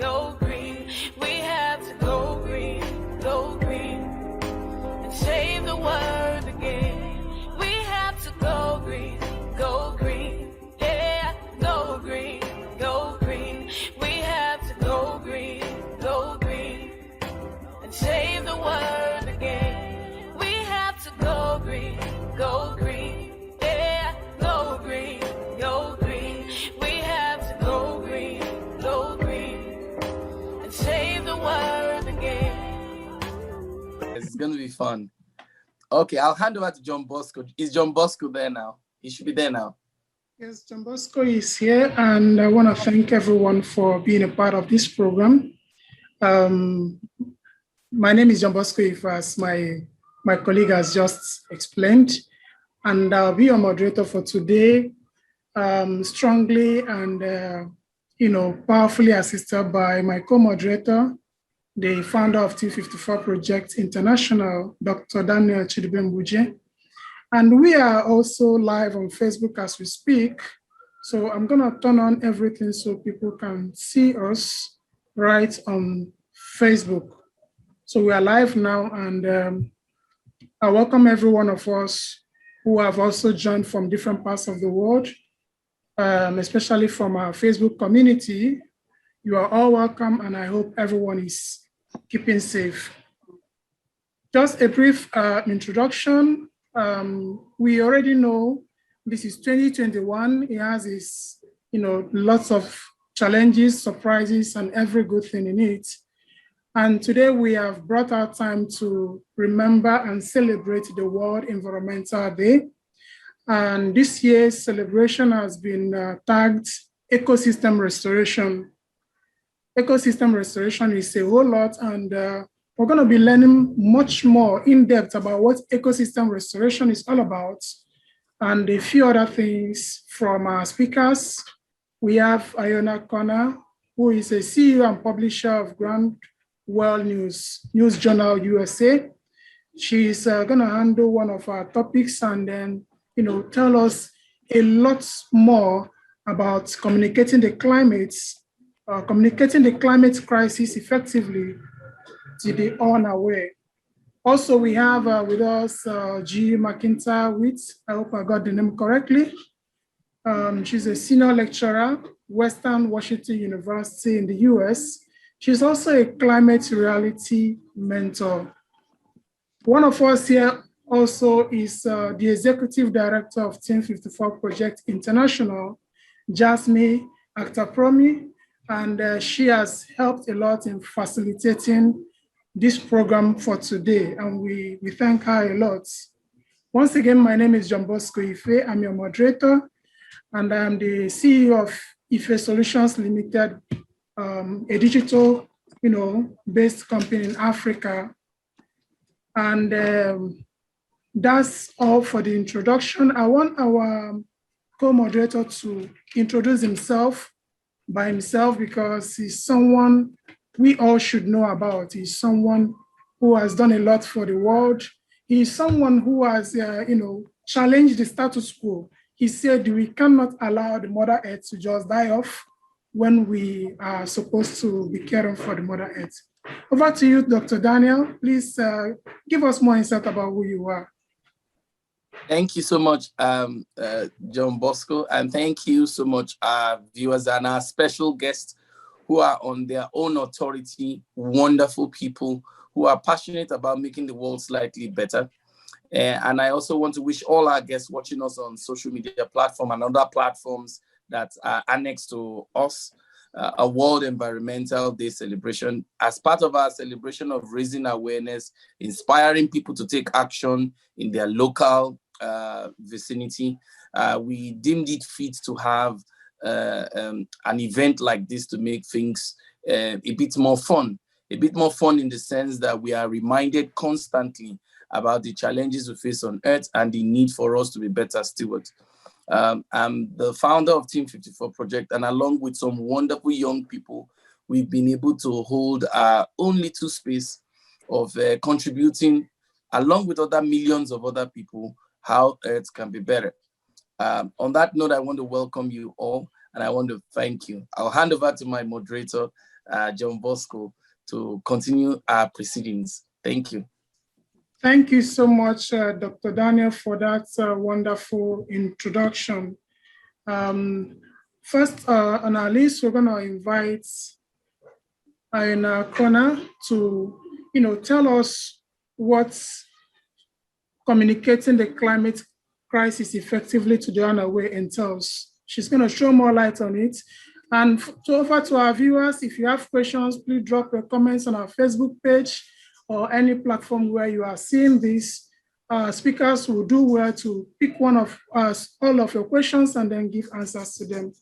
go green. We have to go green, and save the world again. We have to go green, yeah, go green, we have to go green, and save the world again. We have to go green, yeah, go green, we have to go green, and save the world again. It's going to be fun. Okay, I'll hand over to Johnbosco. Is Johnbosco there now? He should be there now. Yes, Johnbosco is here, and I want to thank everyone for being a part of this program. My name is Johnbosco, if as my colleague has just explained, and I'll be your moderator for today, strongly and powerfully assisted by my co-moderator, the founder of Team54project International, Dr. Daniel Chidubem Gbujie. And we are also live on Facebook as we speak. So I'm gonna turn on everything so people can see us right on Facebook. So we are live now, and I welcome every one of us who have also joined from different parts of the world, especially from our Facebook community. You are all welcome, and I hope everyone is keeping safe. Just a brief introduction. We already know this is 2021. It has its, lots of challenges, surprises, and every good thing in it. And today we have brought our time to remember and celebrate the World Environmental Day. And this year's celebration has been tagged Ecosystem Restoration. Ecosystem restoration is a whole lot, and we're going to be learning much more in depth about what ecosystem restoration is all about, and a few other things from our speakers. We have IONA Corner, who is a CEO and publisher of Groundwell News Journal USA. She's going to handle one of our topics and then, tell us a lot more about communicating the climate crisis effectively to the unaware. Also, we have with us G. MACINTYRE WITT. I hope I got the name correctly. She's a senior lecturer, Western Washington University in the US. She's also a climate reality mentor. One of us here also is the executive director of Team54project International, Jasmin, Akter Promi, and she has helped a lot in facilitating this program for today, and we thank her a lot. Once again, my name is Johnbosco Ife. I'm your moderator, and I'm the CEO of Ife Solutions Limited, a digital, based company in Africa. And that's all for the introduction. I want our co-moderator to introduce himself by himself, because he's someone we all should know about. He's someone who has done a lot for the world. He's someone who has, challenged the status quo. He said we cannot allow the Mother Earth to just die off when we are supposed to be caring for the Mother Earth. Over to you, Dr. Daniel. Please give us more insight about who you are. Thank you so much, Johnbosco, and thank you so much, our viewers and our special guests who are on their own authority, wonderful people who are passionate about making the world slightly better. And I also want to wish all our guests watching us on social media platform and other platforms that are annexed to us, a World Environmental Day celebration as part of our celebration of raising awareness, inspiring people to take action in their local vicinity. We deemed it fit to have an event like this to make things a bit more fun in the sense that we are reminded constantly about the challenges we face on Earth and the need for us to be better stewards. I'm the founder of Team54project, and along with some wonderful young people, we've been able to hold our own little space of contributing, along with other millions of other people, how Earth can be better. On that note, I want to welcome you all, and I want to thank you. I'll hand over to my moderator, Johnbosco to continue our proceedings. Thank you. Thank you so much, Dr. Daniel, for that wonderful introduction. First on our list, we're going to invite IONA Kona to, tell us what communicating the climate crisis effectively to the unaware entails. She's going to show more light on it. And to offer to our viewers, if you have questions, please drop your comments on our Facebook page or any platform where you are seeing this. Speakers will do well to pick one of us, all of your questions, and then give answers to them.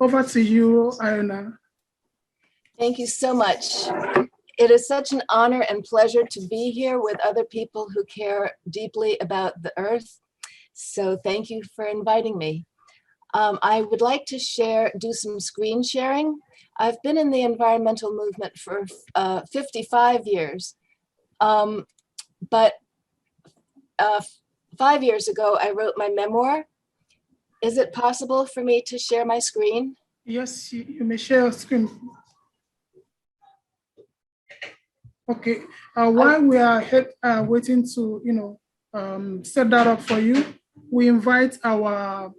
Over to you, IONA. Thank you so much. It is such an honor and pleasure to be here with other people who care deeply about the earth. So thank you for inviting me. I would like to do some screen sharing. I've been in the environmental movement for 55 years, but 5 years ago, I wrote my memoir. Is it possible for me to share my screen? Yes, you may share your screen. Okay, while we are waiting to, set that up for you, we invite our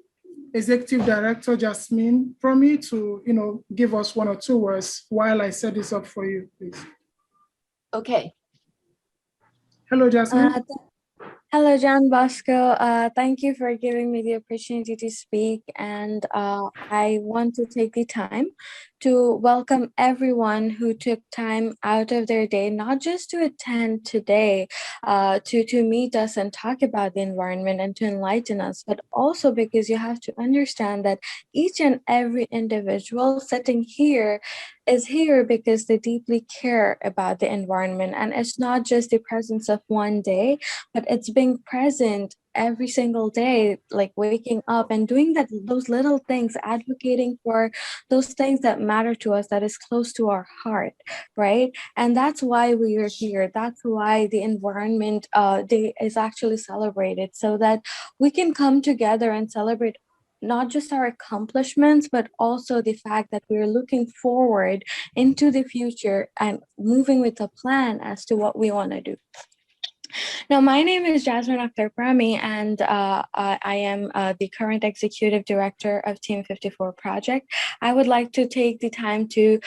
Executive Director, Jasmin Promi, to, give us 1 or 2 words while I set this up for you, please. Okay. Hello, Jasmin. Hello, Johnbosco. Thank you for giving me the opportunity to speak. And I want to take the time to welcome everyone who took time out of their day, not just to attend today, to meet us and talk about the environment and to enlighten us, but also because you have to understand that each and every individual sitting here is here because they deeply care about the environment. And it's not just the presence of one day, but it's being present every single day, like waking up and doing those little things, advocating for those things that matter to us, that is close to our heart, right? And that's why we are here. That's why the Environment Day is actually celebrated, so that we can come together and celebrate not just our accomplishments, but also the fact that we're looking forward into the future and moving with a plan as to what we want to do. Now, my name is Jasmin Akter Promi, and I am the current Executive Director of Team54project. I would like to take the time to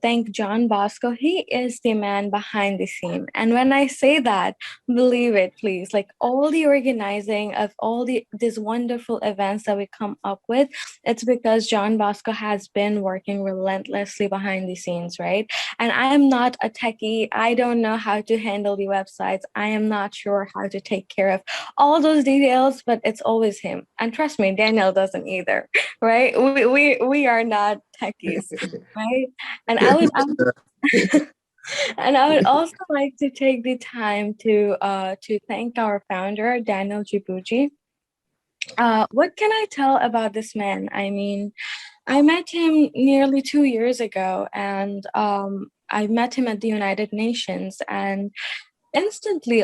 thank Johnbosco. He is the man behind the scene. And when I say that, believe it, please, like all the organizing of all these wonderful events that we come up with, it's because Johnbosco has been working relentlessly behind the scenes, right? And I am not a techie. I don't know how to handle the websites. I am not sure how to take care of all those details, but it's always him. And trust me, Daniel doesn't either, right? We are not techies, right? And I would and I would also like to take the time to thank our founder, Daniel Gbujie. What can I tell about this man? I mean, I met him nearly 2 years ago, and I met him at the United Nations, and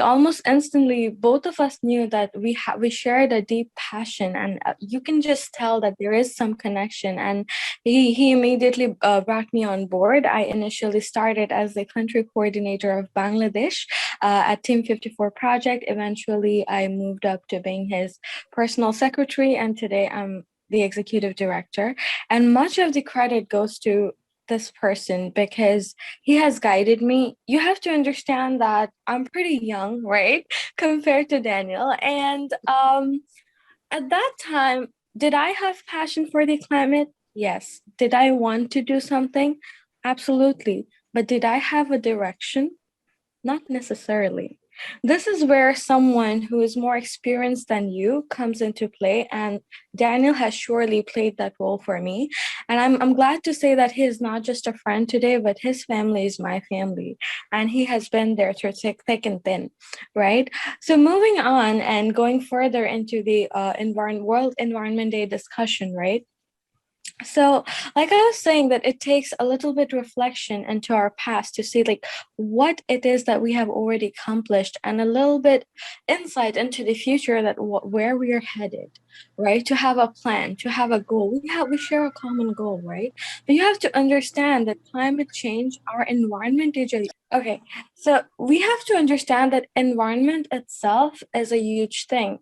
almost instantly, both of us knew that we shared a deep passion, and you can just tell that there is some connection. And he immediately brought me on board. I initially started as the country coordinator of Bangladesh at Team54project. Eventually, I moved up to being his personal secretary, and today I'm the executive director. And much of the credit goes to this person because he has guided me. You have to understand that I'm pretty young, right, compared to Daniel. And at that time, did I have passion for the climate? Yes. Did I want to do something? Absolutely. But did I have a direction? Not necessarily. This is where someone who is more experienced than you comes into play, and Daniel has surely played that role for me. And I'm glad to say that he is not just a friend today, but his family is my family, and he has been there through thick and thin, right? So moving on and going further into the World Environment Day discussion, right? So, like I was saying, that it takes a little bit reflection into our past to see like what it is that we have already accomplished, and a little bit insight into the future, that where we are headed, right? To have a plan, to have a goal. We share a common goal, right? But you have to understand that climate change, our environment is okay. So we have to understand that environment itself is a huge thing.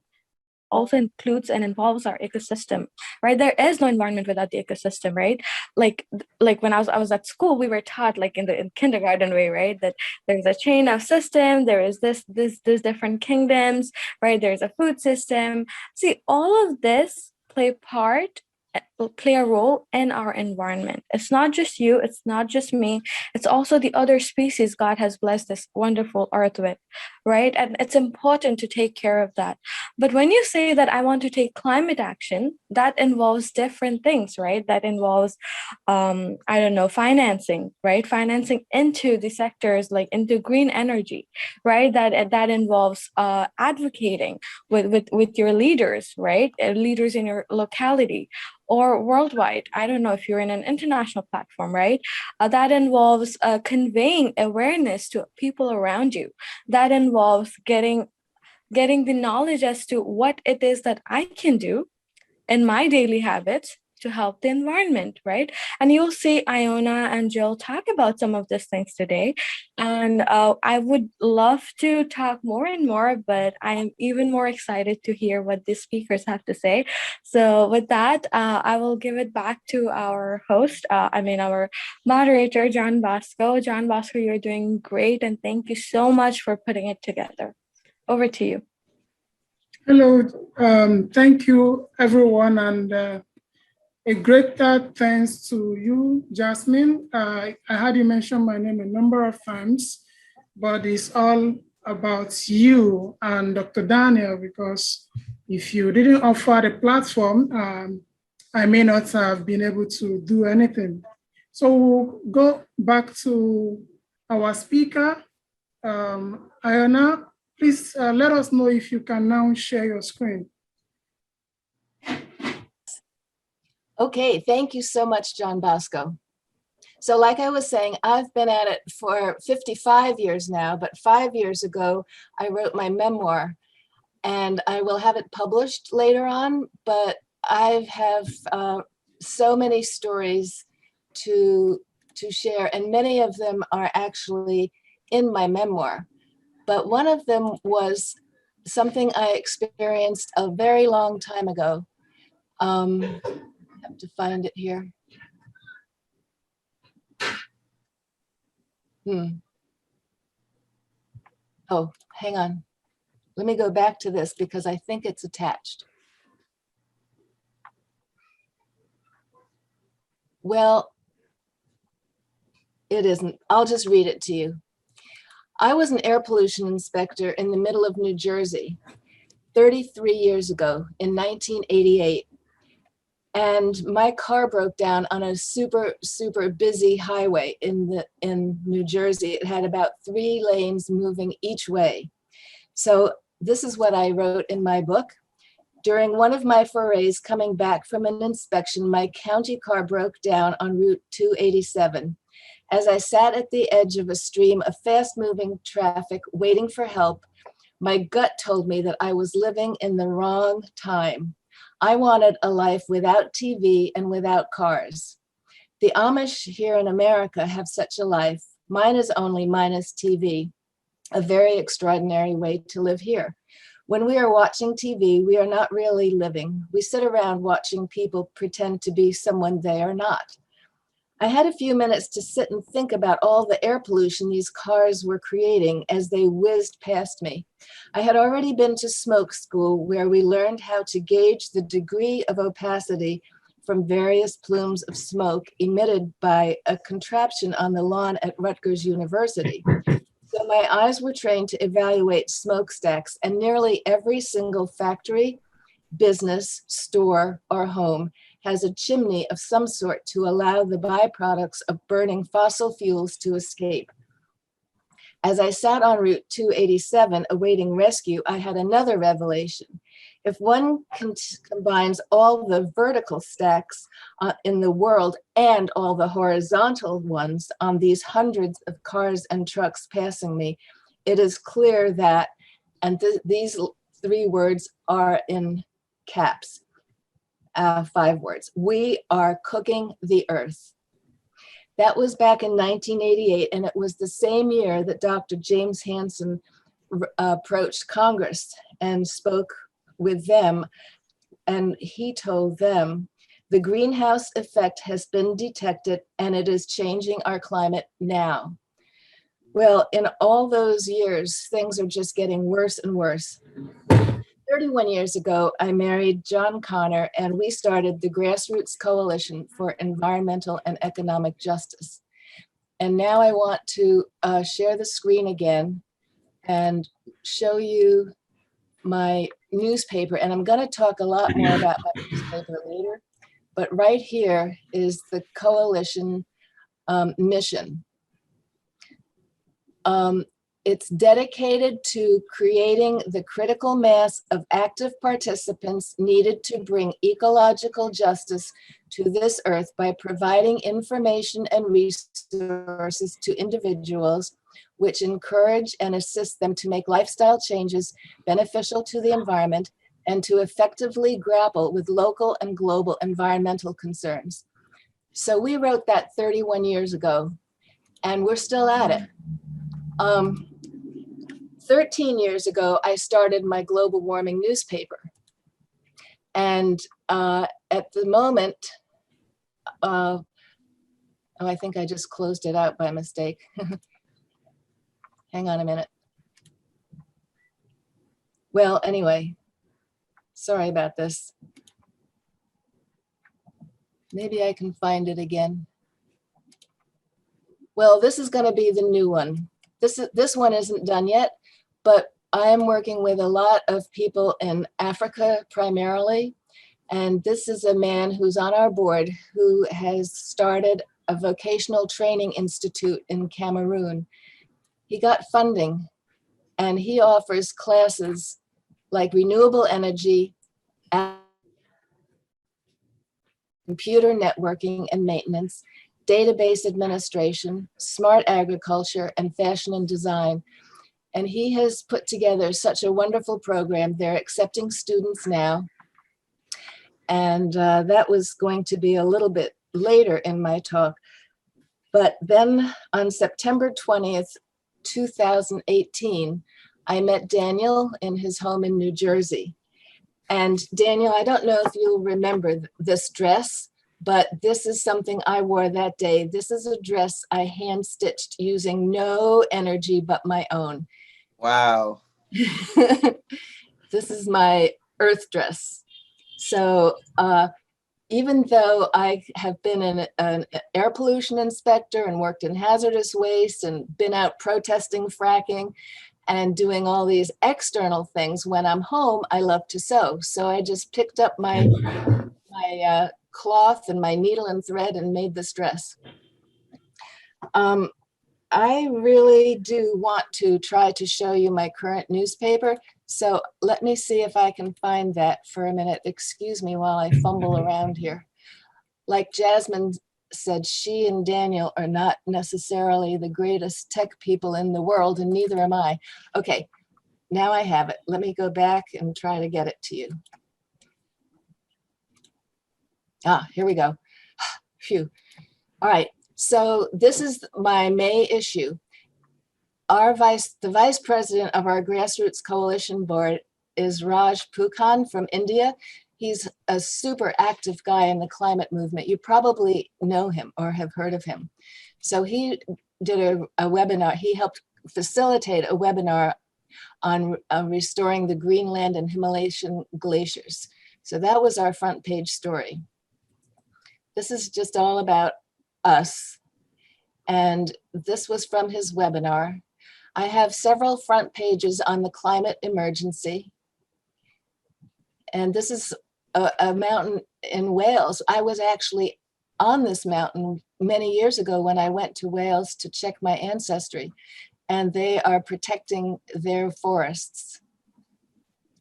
Also includes and involves our ecosystem, right? There is no environment without the ecosystem, right? Like when I was at school, we were taught like in kindergarten way, right? That there's a chain of system, there is this different kingdoms, right? There's a food system. See, all of this play a role in our environment. It's not just you, it's not just me, it's also the other species God has blessed this wonderful earth with, right? And it's important to take care of that. But when you say that I want to take climate action, that involves different things, right? That involves, I don't know, financing, right? Financing into the sectors, like into green energy, right? That involves advocating with your leaders, right? Leaders in your locality or worldwide. I don't know if you're in an international platform, right? That involves conveying awareness to people around you. That involves getting the knowledge as to what it is that I can do in my daily habits to help the environment, right? And you'll see Iona and Jill talk about some of these things today. And I would love to talk more and more, but I am even more excited to hear what the speakers have to say. So with that, I will give it back to our host, our moderator, Johnbosco. Johnbosco, you're doing great, and thank you so much for putting it together. Over to you. Hello, thank you everyone, and a great thanks to you, Jasmin. I had you mention my name a number of times, but it's all about you and Dr. Daniel, because if you didn't offer the platform, I may not have been able to do anything. So we'll go back to our speaker, Iona. Please let us know if you can now share your screen. Okay, thank you so much, Johnbosco. So like I was saying, I've been at it for 55 years now, but 5 years ago, I wrote my memoir, and I will have it published later on, but I have so many stories to share, and many of them are actually in my memoir. But one of them was something I experienced a very long time ago. I have to find it here. Oh, hang on. Let me go back to this because I think it's attached. Well, it isn't. I'll just read it to you. I was an air pollution inspector in the middle of New Jersey 33 years ago in 1988. And my car broke down on a super, super busy highway in New Jersey. It had about 3 lanes moving each way. So this is what I wrote in my book. During one of my forays coming back from an inspection, my county car broke down on Route 287. As I sat at the edge of a stream of fast-moving traffic waiting for help, my gut told me that I was living in the wrong time. I wanted a life without TV and without cars. The Amish here in America have such a life. Mine is only minus TV, a very extraordinary way to live here. When we are watching TV, we are not really living. We sit around watching people pretend to be someone they are not. I had a few minutes to sit and think about all the air pollution these cars were creating as they whizzed past me. I had already been to smoke school where we learned how to gauge the degree of opacity from various plumes of smoke emitted by a contraption on the lawn at Rutgers University. So my eyes were trained to evaluate smokestacks, and nearly every single factory, business, store, or home has a chimney of some sort to allow the byproducts of burning fossil fuels to escape. As I sat on Route 287 awaiting rescue, I had another revelation. If one combines all the vertical stacks in the world and all the horizontal ones on these hundreds of cars and trucks passing me, it is clear that, and these 3 words are in caps, 5 words, we are cooking the earth. That was back in 1988, and it was the same year that Dr. James Hansen approached Congress and spoke with them, and he told them, the greenhouse effect has been detected and it is changing our climate now. Well, in all those years, things are just getting worse and worse. 31 years ago, I married John Connor, and we started the Grassroots Coalition for Environmental and Economic Justice. And now I want to share the screen again and show you my newspaper. And I'm going to talk a lot more about my newspaper later. But right here is the coalition mission. It's dedicated to creating the critical mass of active participants needed to bring ecological justice to this earth by providing information and resources to individuals which encourage and assist them to make lifestyle changes beneficial to the environment and to effectively grapple with local and global environmental concerns. So we wrote that 31 years ago, and we're still at it. 13 years ago, I started my global warming newspaper. And at the moment, oh, I think I just closed it out by mistake. Hang on a minute. Well, anyway, sorry about this. Maybe I can find it again. Well, this is going to be the new one. This one isn't done yet, but I am working with a lot of people in Africa primarily. And this is a man who's on our board who has started a vocational training institute in Cameroon. He got funding, and he offers classes like renewable energy, computer networking and maintenance, database administration, smart agriculture, and fashion and design. And he has put together such a wonderful program. They're accepting students now. And that was going to be a little bit later in my talk. But then on September 20th, 2018, I met Daniel in his home in New Jersey. And Daniel, I don't know if you'll remember this dress, but this is something I wore that day. This is a dress I hand stitched using no energy but my own. Wow. This is my earth dress. So even though I have been an air pollution inspector and worked in hazardous waste and been out protesting fracking and doing all these external things, when I'm home, I love to sew. So I just picked up my cloth and my needle and thread and made this dress. I really do want to try to show you my current newspaper. So let me see if I can find that for a minute. Excuse me while I fumble around here. Like Jasmin said, she and Daniel are not necessarily the greatest tech people in the world, and neither am I. Okay, now I have it. Let me go back and try to get it to you. Ah, here we go. Phew. All right. So this is my May issue. The vice president of our Grassroots Coalition board is Raj Pukhan from India. He's a super active guy in the climate movement. You probably know him or have heard of him. So he did a webinar. He helped facilitate a webinar on restoring the Greenland and Himalayan glaciers. So that was our front page story. This is just all about us. And this was from his webinar. I have several front pages on the climate emergency. And this is a mountain in Wales. I was actually on this mountain many years ago when I went to Wales to check my ancestry, and they are protecting their forests.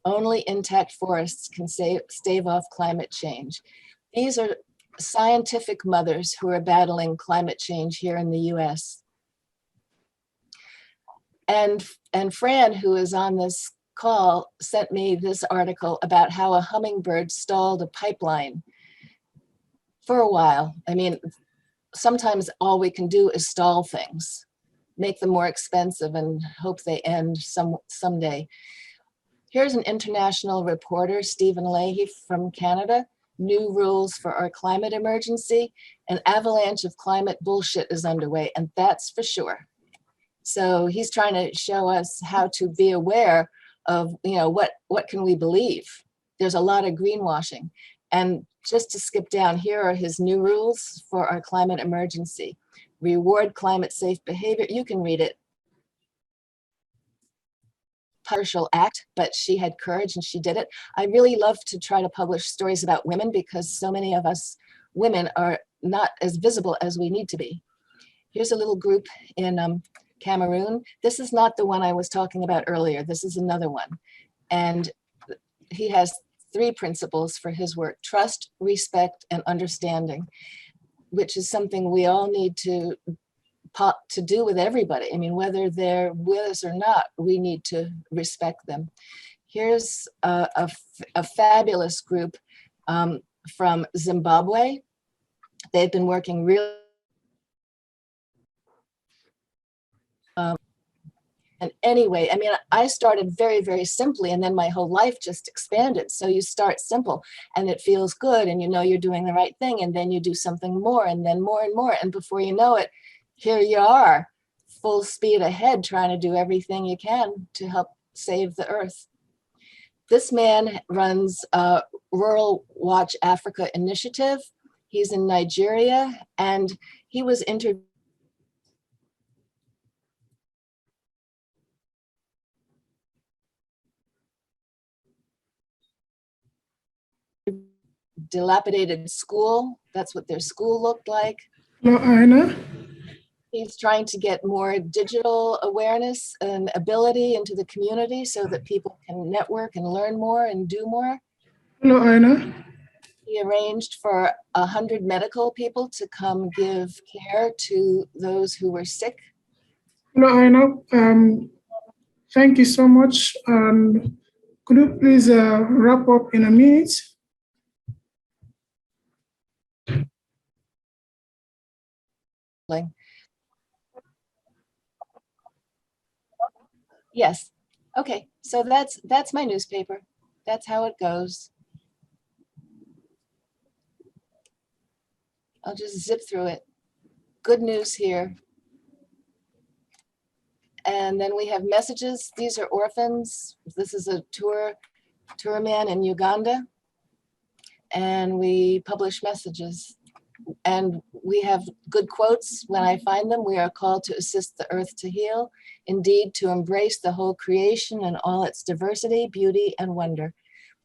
Only intact forests can stave off climate change. These are scientific mothers who are battling climate change here in the US. And Fran, who is on this call, sent me this article about how a hummingbird stalled a pipeline for a while. I mean, sometimes all we can do is stall things, make them more expensive and hope they end someday. Here's an international reporter, Stephen Leahy from Canada. New rules for our climate emergency. An avalanche of climate bullshit is underway, and that's for sure. So he's trying to show us how to be aware of, what can we believe? There's a lot of greenwashing. And just to skip down, here are his new rules for our climate emergency. Reward climate safe behavior. You can read it. Partial act, but she had courage and she did it. I really love to try to publish stories about women because so many of us women are not as visible as we need to be. Here's a little group in Cameroon. This is not the one I was talking about earlier. This is another one. And he has 3 principles for his work: trust, respect, and understanding, which is something we all need to do with everybody. I mean, whether they're with us or not, we need to respect them. Here's a fabulous group from Zimbabwe. They've been working really and anyway, I mean, I started very, very simply, and then my whole life just expanded. So you start simple and it feels good and you're doing the right thing, and then you do something more and then more and more. And before you know it, here you are, full speed ahead, trying to do everything you can to help save the earth. This man runs Rural Watch Africa Initiative. He's in Nigeria, and he was interviewed dilapidated school. That's what their school looked like. Hello, IONA. He's trying to get more digital awareness and ability into the community so that people can network and learn more and do more. Hello, IONA. He arranged for 100 medical people to come give care to those who were sick. Hello, IONA. Thank you so much. Could you please wrap up in a minute? Yes. Okay. So that's my newspaper. That's how it goes. I'll just zip through it. Good news here. And then we have messages. These are orphans. This is a tour man in Uganda. And we publish messages. And we have good quotes. When I find them, we are called to assist the earth to heal, indeed to embrace the whole creation and all its diversity, beauty, and wonder.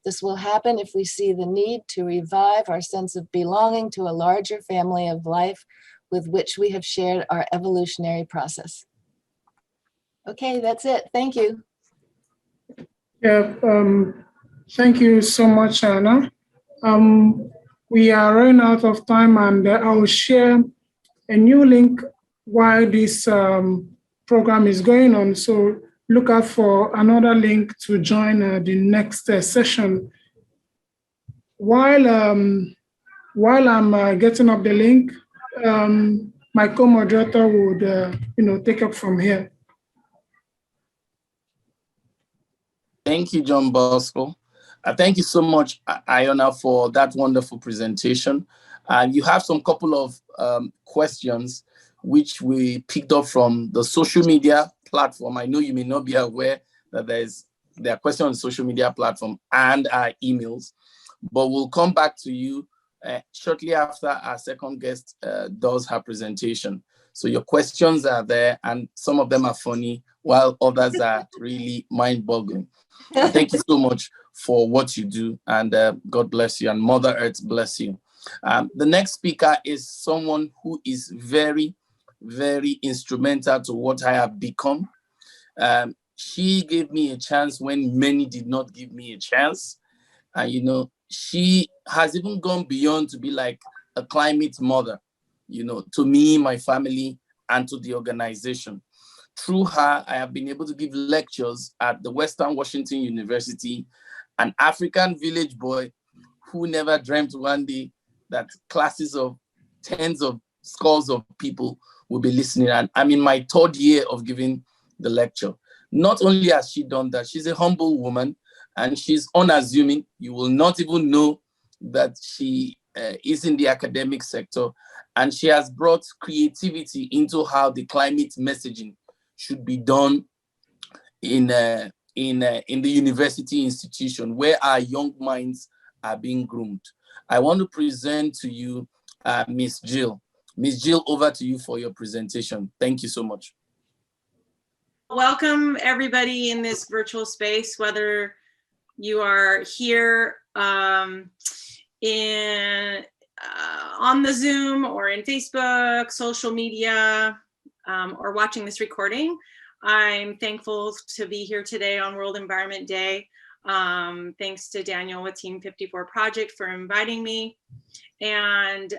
This will happen if we see the need to revive our sense of belonging to a larger family of life with which we have shared our evolutionary process. Okay, that's it. Thank you. Yeah, thank you so much, Anna. We are running out of time, and I will share a new link while this program is going on. So look out for another link to join the next session. While I'm getting up the link, my co-moderator would take up from here. Thank you, Johnbosco. Thank you so much, IONA, for that wonderful presentation. You have some couple of questions which we picked up from the social media platform. I know you may not be aware that there are questions on the social media platform and our emails, but we'll come back to you shortly after our second guest does her presentation. So your questions are there, and some of them are funny, while others are really mind-boggling. Thank you so much for what you do, and God bless you, and Mother Earth bless you. The next speaker is someone who is very, very instrumental to what I have become. She gave me a chance when many did not give me a chance. And, you know, she has even gone beyond to be like a climate mother, you know, to me, my family, and to the organization. Through her, I have been able to give lectures at the Western Washington University, an African village boy who never dreamt one day that classes of tens of scores of people will be listening. And I'm in my third year of giving the lecture. Not only has she done that, she's a humble woman and she's unassuming. You will not even know that she is in the academic sector. And she has brought creativity into how the climate messaging should be done in the university institution where our young minds are being groomed. I want to present to you Miss Jill. Miss Jill, over to you for your presentation. Thank you so much. Welcome everybody in this virtual space, whether you are here on the Zoom or in Facebook, social media, or watching this recording. I'm thankful to be here today on World Environment Day. Thanks to Daniel with Team54project for inviting me. And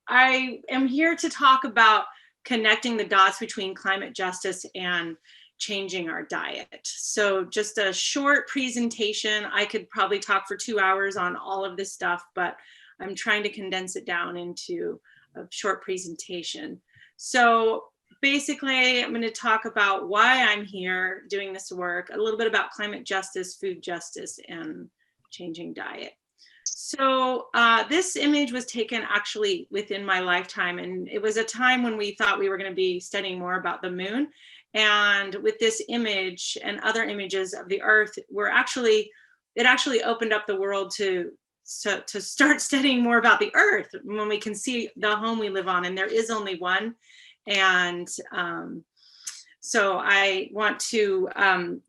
I am here to talk about connecting the dots between climate justice and changing our diet. So just a short presentation. I could probably talk for 2 hours on all of this stuff, but I'm trying to condense it down into a short presentation. So basically, I'm going to talk about why I'm here doing this work, a little bit about climate justice, food justice, and changing diet. So this image was taken actually within my lifetime, and it was a time when we thought we were going to be studying more about the moon. And with this image and other images of the Earth, it actually opened up the world to start studying more about the Earth when we can see the home we live on, and there is only one. And so I want to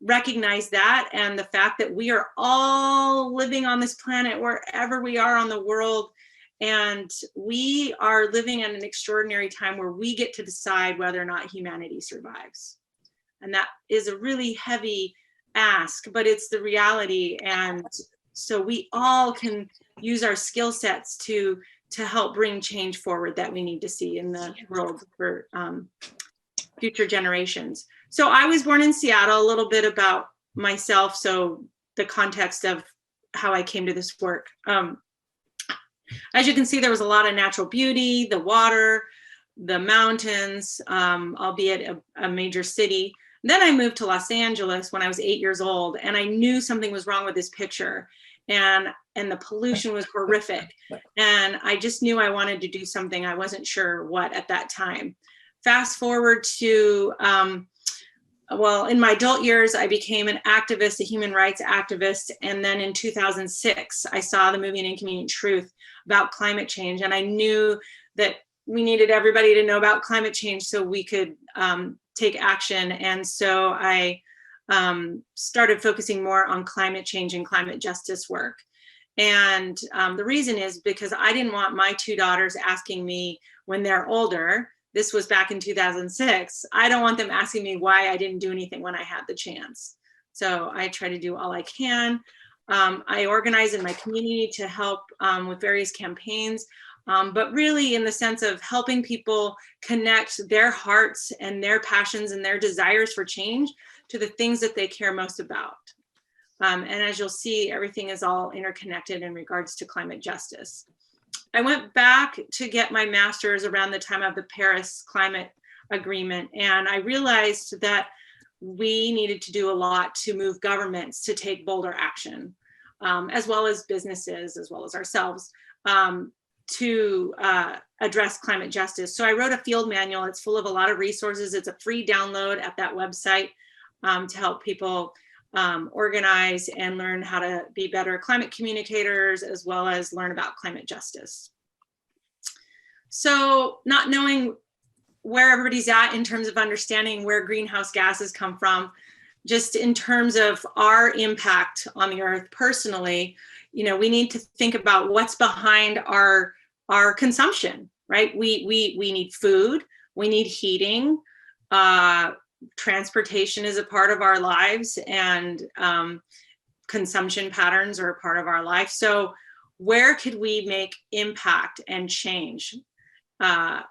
recognize that, and the fact that we are all living on this planet wherever we are on the world, and we are living at an extraordinary time where we get to decide whether or not humanity survives. And that is a really heavy ask, but it's the reality. And so we all can use our skill sets to help bring change forward that we need to see in the world for future generations. So I was born in Seattle. A little bit about myself, so the context of how I came to this work. As you can see, there was a lot of natural beauty, the water, the mountains, albeit a major city. Then I moved to Los Angeles when I was 8 years old, and I knew something was wrong with this picture, and the pollution was horrific. And I just knew I wanted to do something. I wasn't sure what at that time. Fast forward to, well, in my adult years, I became an activist, a human rights activist. And then in 2006, I saw the movie An Inconvenient Truth about climate change. And I knew that we needed everybody to know about climate change so we could take action. And so I started focusing more on climate change and climate justice work. And the reason is because I didn't want my two daughters asking me when they're older, this was back in 2006, I don't want them asking me why I didn't do anything when I had the chance. So I try to do all I can. I organize in my community to help with various campaigns, but really in the sense of helping people connect their hearts and their passions and their desires for change to the things that they care most about. And as you'll see, everything is all interconnected in regards to climate justice. I went back to get my master's around the time of the Paris Climate Agreement, and I realized that we needed to do a lot to move governments to take bolder action, as well as businesses, as well as ourselves, to address climate justice. So I wrote a field manual. It's full of a lot of resources. It's a free download at that website to help people organize and learn how to be better climate communicators, as well as learn about climate justice. So not knowing where everybody's at in terms of understanding where greenhouse gases come from, just in terms of our impact on the earth personally, you know, we need to think about what's behind our consumption, right? We need food, we need heating, transportation is a part of our lives, and consumption patterns are a part of our life. So where could we make impact and change?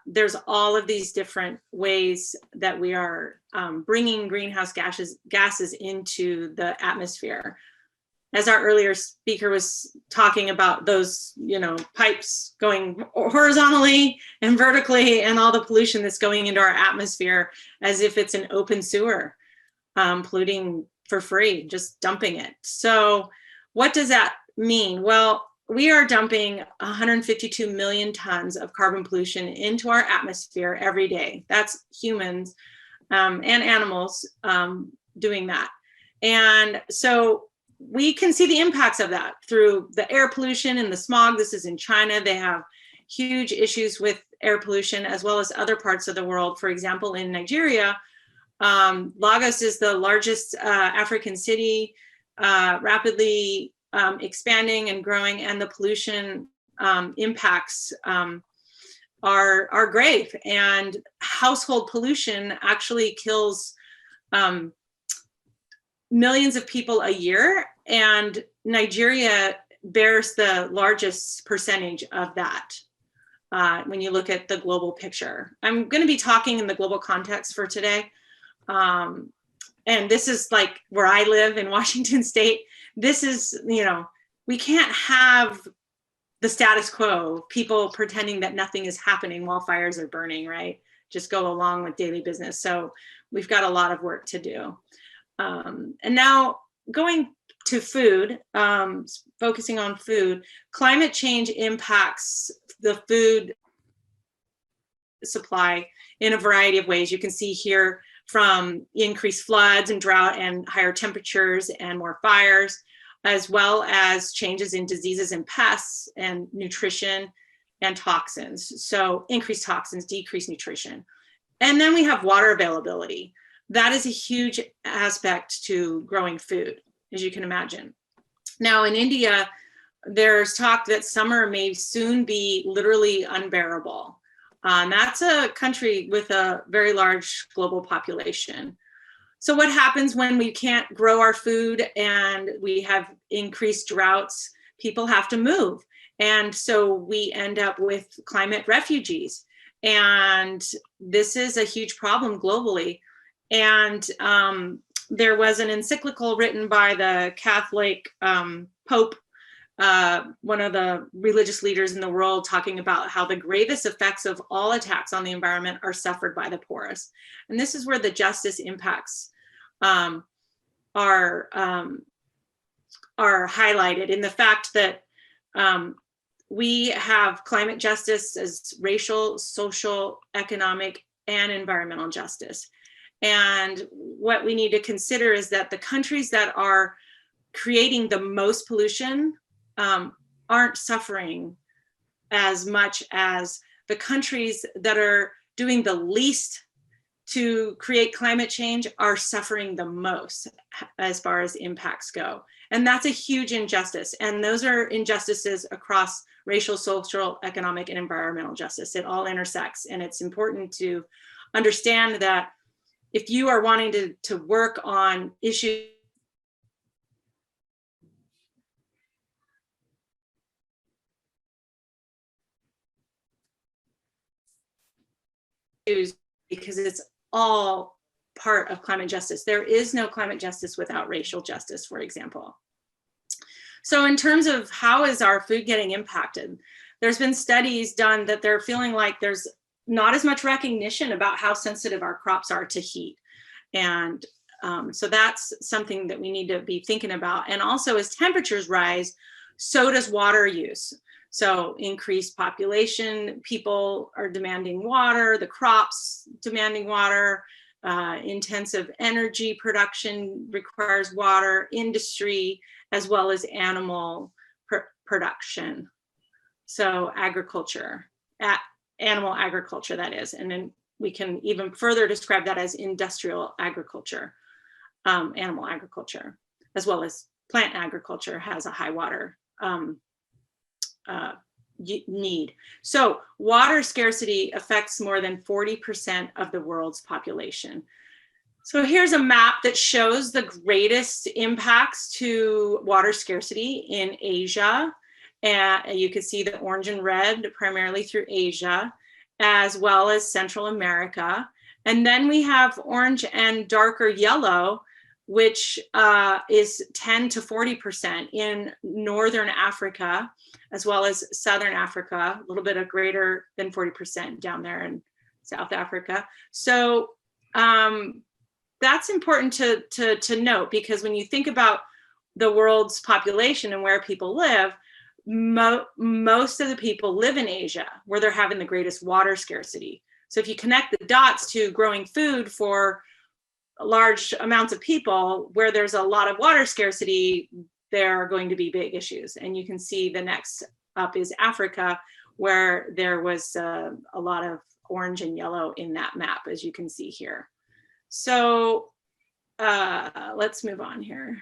There's all of these different ways that we are bringing greenhouse gases into the atmosphere. As our earlier speaker was talking about those, pipes going horizontally and vertically, and all the pollution that's going into our atmosphere as if it's an open sewer, polluting for free, just dumping it. So what does that mean? Well, we are dumping 152 million tons of carbon pollution into our atmosphere every day. That's humans and animals doing that. And so we can see the impacts of that through the air pollution and the smog. This is in China. They have huge issues with air pollution, as well as other parts of the world. For example, in Nigeria, Lagos is the largest African city, rapidly expanding and growing, and the pollution impacts are grave. And household pollution actually kills millions of people a year, and Nigeria bears the largest percentage of that when you look at the global picture. I'm going to be talking in the global context for today. And this is like where I live in Washington State. This is, we can't have the status quo, people pretending that nothing is happening while fires are burning, right? Just go along with daily business. So we've got a lot of work to do. And now going to food, focusing on food, climate change impacts the food supply in a variety of ways. You can see here from increased floods and drought and higher temperatures and more fires, as well as changes in diseases and pests and nutrition and toxins. So increased toxins, decreased nutrition. And then we have water availability. That is a huge aspect to growing food, as you can imagine. Now in India, there's talk that summer may soon be literally unbearable. That's a country with a very large global population. So what happens when we can't grow our food and we have increased droughts? People have to move. And so we end up with climate refugees. And this is a huge problem globally. And there was an encyclical written by the Catholic Pope, one of the religious leaders in the world, talking about how the gravest effects of all attacks on the environment are suffered by the poorest. And this is where the justice impacts are highlighted in the fact that we have climate justice as racial, social, economic, and environmental justice. And what we need to consider is that the countries that are creating the most pollution aren't suffering as much as the countries that are doing the least to create climate change are suffering the most as far as impacts go. And that's a huge injustice. And those are injustices across racial, social, economic, and environmental justice. It all intersects. And it's important to understand that if you are wanting to work on issues because it's all part of climate justice. There is no climate justice without racial justice, for example. So in terms of how is our food getting impacted, there's been studies done that they're feeling like there's not as much recognition about how sensitive our crops are to heat. And so that's something that we need to be thinking about. And also as temperatures rise, so does water use. So increased population, people are demanding water, the crops demanding water, intensive energy production requires water, industry, as well as animal production. So agriculture, animal agriculture, that is. And then we can even further describe that as industrial agriculture, animal agriculture, as well as plant agriculture has a high water need. So water scarcity affects more than 40% of the world's population. So here's a map that shows the greatest impacts to water scarcity in Asia. And you can see the orange and red primarily through Asia, as well as Central America. And then we have orange and darker yellow, which is 10 to 40% in Northern Africa, as well as Southern Africa, a little bit of greater than 40% down there in South Africa. So that's important to note, because when you think about the world's population and where people live, most of the people live in Asia, where they're having the greatest water scarcity. So if you connect the dots to growing food for large amounts of people, where there's a lot of water scarcity, there are going to be big issues. And you can see the next up is Africa, where there was a lot of orange and yellow in that map, as you can see here. So let's move on here.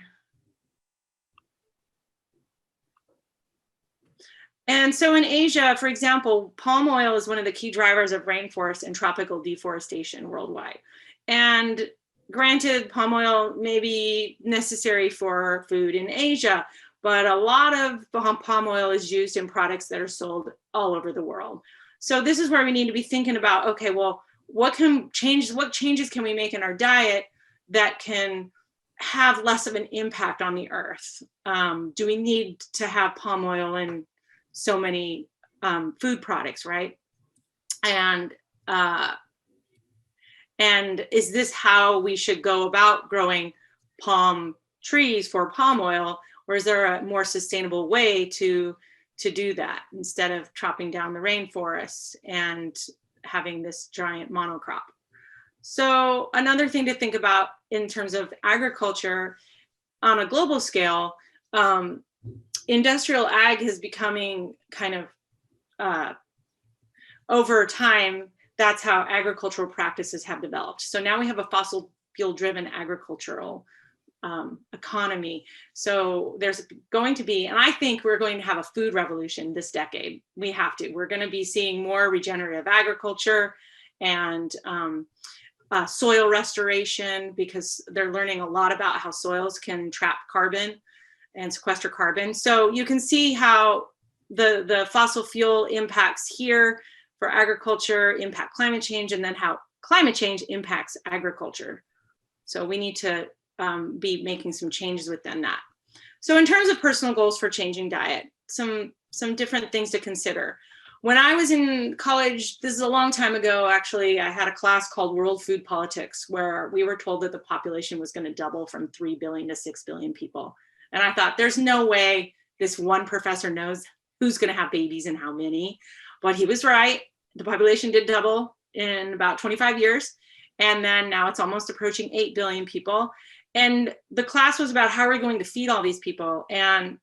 And so in Asia, for example, palm oil is one of the key drivers of rainforest and tropical deforestation worldwide. And granted, palm oil may be necessary for food in Asia, but a lot of palm oil is used in products that are sold all over the world. So this is where we need to be thinking about, okay, well, what changes can we make in our diet that can have less of an impact on the earth? Do we need to have palm oil in so many food products, right? And is this how we should go about growing palm trees for palm oil, or is there a more sustainable way to do that instead of chopping down the rainforests and having this giant monocrop? So another thing to think about in terms of agriculture on a global scale, industrial ag is becoming kind of over time, that's how agricultural practices have developed. So now we have a fossil fuel driven agricultural economy. So there's going to be, and I think we're going to have a food revolution this decade. We have to. We're going to be seeing more regenerative agriculture and soil restoration, because they're learning a lot about how soils can trap carbon and sequester carbon. So you can see how the fossil fuel impacts here for agriculture impact climate change, and then how climate change impacts agriculture. So we need to be making some changes within that. So in terms of personal goals for changing diet, some different things to consider. When I was in college, this is a long time ago, actually, I had a class called World Food Politics, where we were told that the population was going to double from 3 billion to 6 billion people. And I thought, there's no way this one professor knows who's going to have babies and how many. But he was right. The population did double in about 25 years. And then now it's almost approaching 8 billion people. And the class was about how are we going to feed all these people? And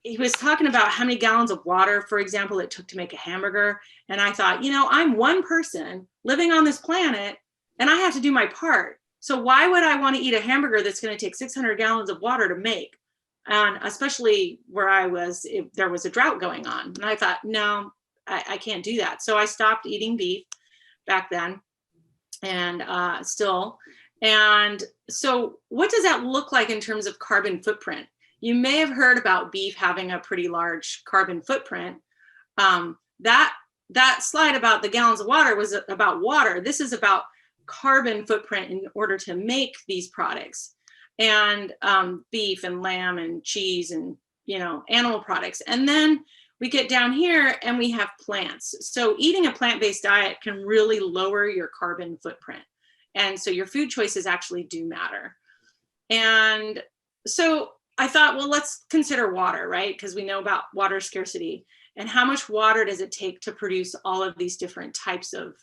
he was talking about how many gallons of water, for example, it took to make a hamburger. And I thought, you know, I'm one person living on this planet and I have to do my part. So why would I want to eat a hamburger that's going to take 600 gallons of water to make? And especially where I was, if there was a drought going on. And I thought, no, I can't do that. So I stopped eating beef back then and still. And so what does that look like in terms of carbon footprint? You may have heard about beef having a pretty large carbon footprint. That slide about the gallons of water was about water. This is about carbon footprint in order to make these products, and beef and lamb and cheese and, you know, animal products. And then we get down here and we have plants. So eating a plant-based diet can really lower your carbon footprint. And so your food choices actually do matter. And so I thought, well, let's consider water, right? Because we know about water scarcity. And how much water does it take to produce all of these different types of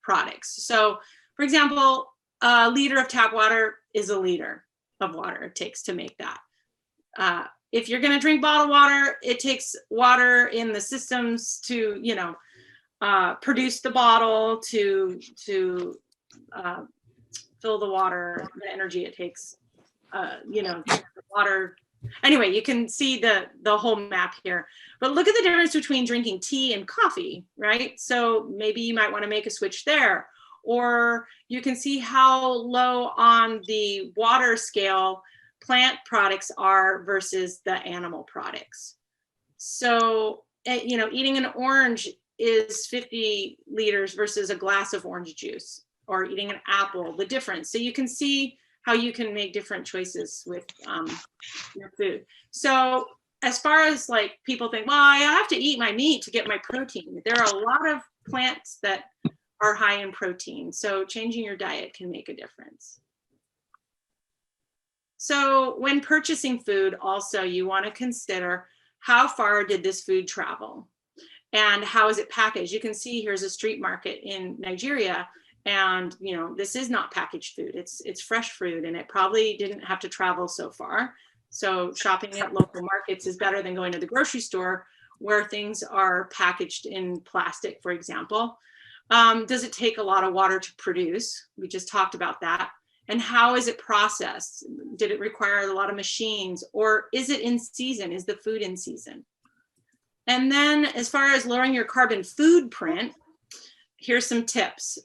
products? So, for example, a liter of tap water is a liter of water it takes to make that. If you're going to drink bottled water, it takes water in the systems to, you know, produce the bottle, to fill the water, the energy it takes, you know, the water. Anyway, you can see the whole map here. But look at the difference between drinking tea and coffee, right? So maybe you might want to make a switch there. or you can see how low on the water scale plant products are versus the animal products. So, you know, eating an orange is 50 liters versus a glass of orange juice, or eating an apple, the difference. So you can see how you can make different choices with your food. So as far as like people think, well, I have to eat my meat to get my protein. There are a lot of plants that are high in protein. So changing your diet can make a difference. So when purchasing food, also you want to consider how far did this food travel and how is it packaged? You can see here's a street market in Nigeria, and you know, this is not packaged food. It's fresh food, and it probably didn't have to travel so far. So shopping at local markets is better than going to the grocery store where things are packaged in plastic, for example. Does it take a lot of water to produce? We just talked about that. And how is it processed? Did it require a lot of machines, or is it in season? Is the food in season? And then as far as lowering your carbon footprint, here's some tips.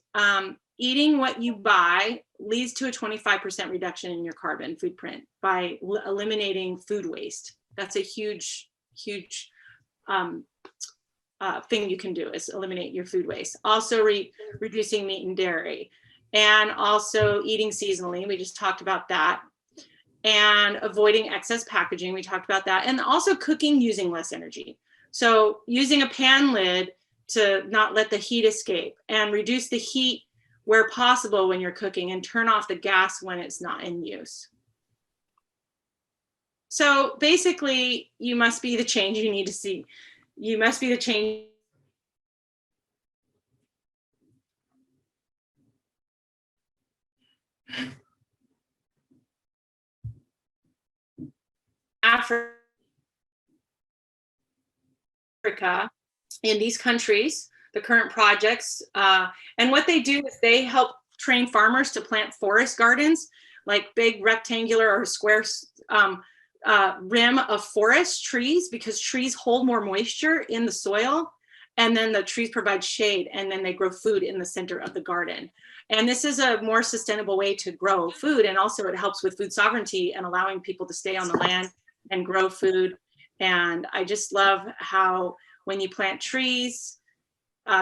Eating what you buy leads to a 25% reduction in your carbon footprint by eliminating food waste. That's a huge, huge thing you can do, is eliminate your food waste. Also reducing meat and dairy, and also eating seasonally. We just talked about that. And avoiding excess packaging. We talked about that. And also cooking using less energy. So using a pan lid to not let the heat escape, and reduce the heat where possible when you're cooking, and turn off the gas when it's not in use. So basically, you must be the change you need to see. You must be the change. Africa, in these countries, the current projects, and what they do is they help train farmers to plant forest gardens, like big rectangular or square rim of forest trees, because trees hold more moisture in the soil, and then the trees provide shade, and then they grow food in the center of the garden. And this is a more sustainable way to grow food, and also it helps with food sovereignty and allowing people to stay on the land and grow food. And I just love how when you plant trees,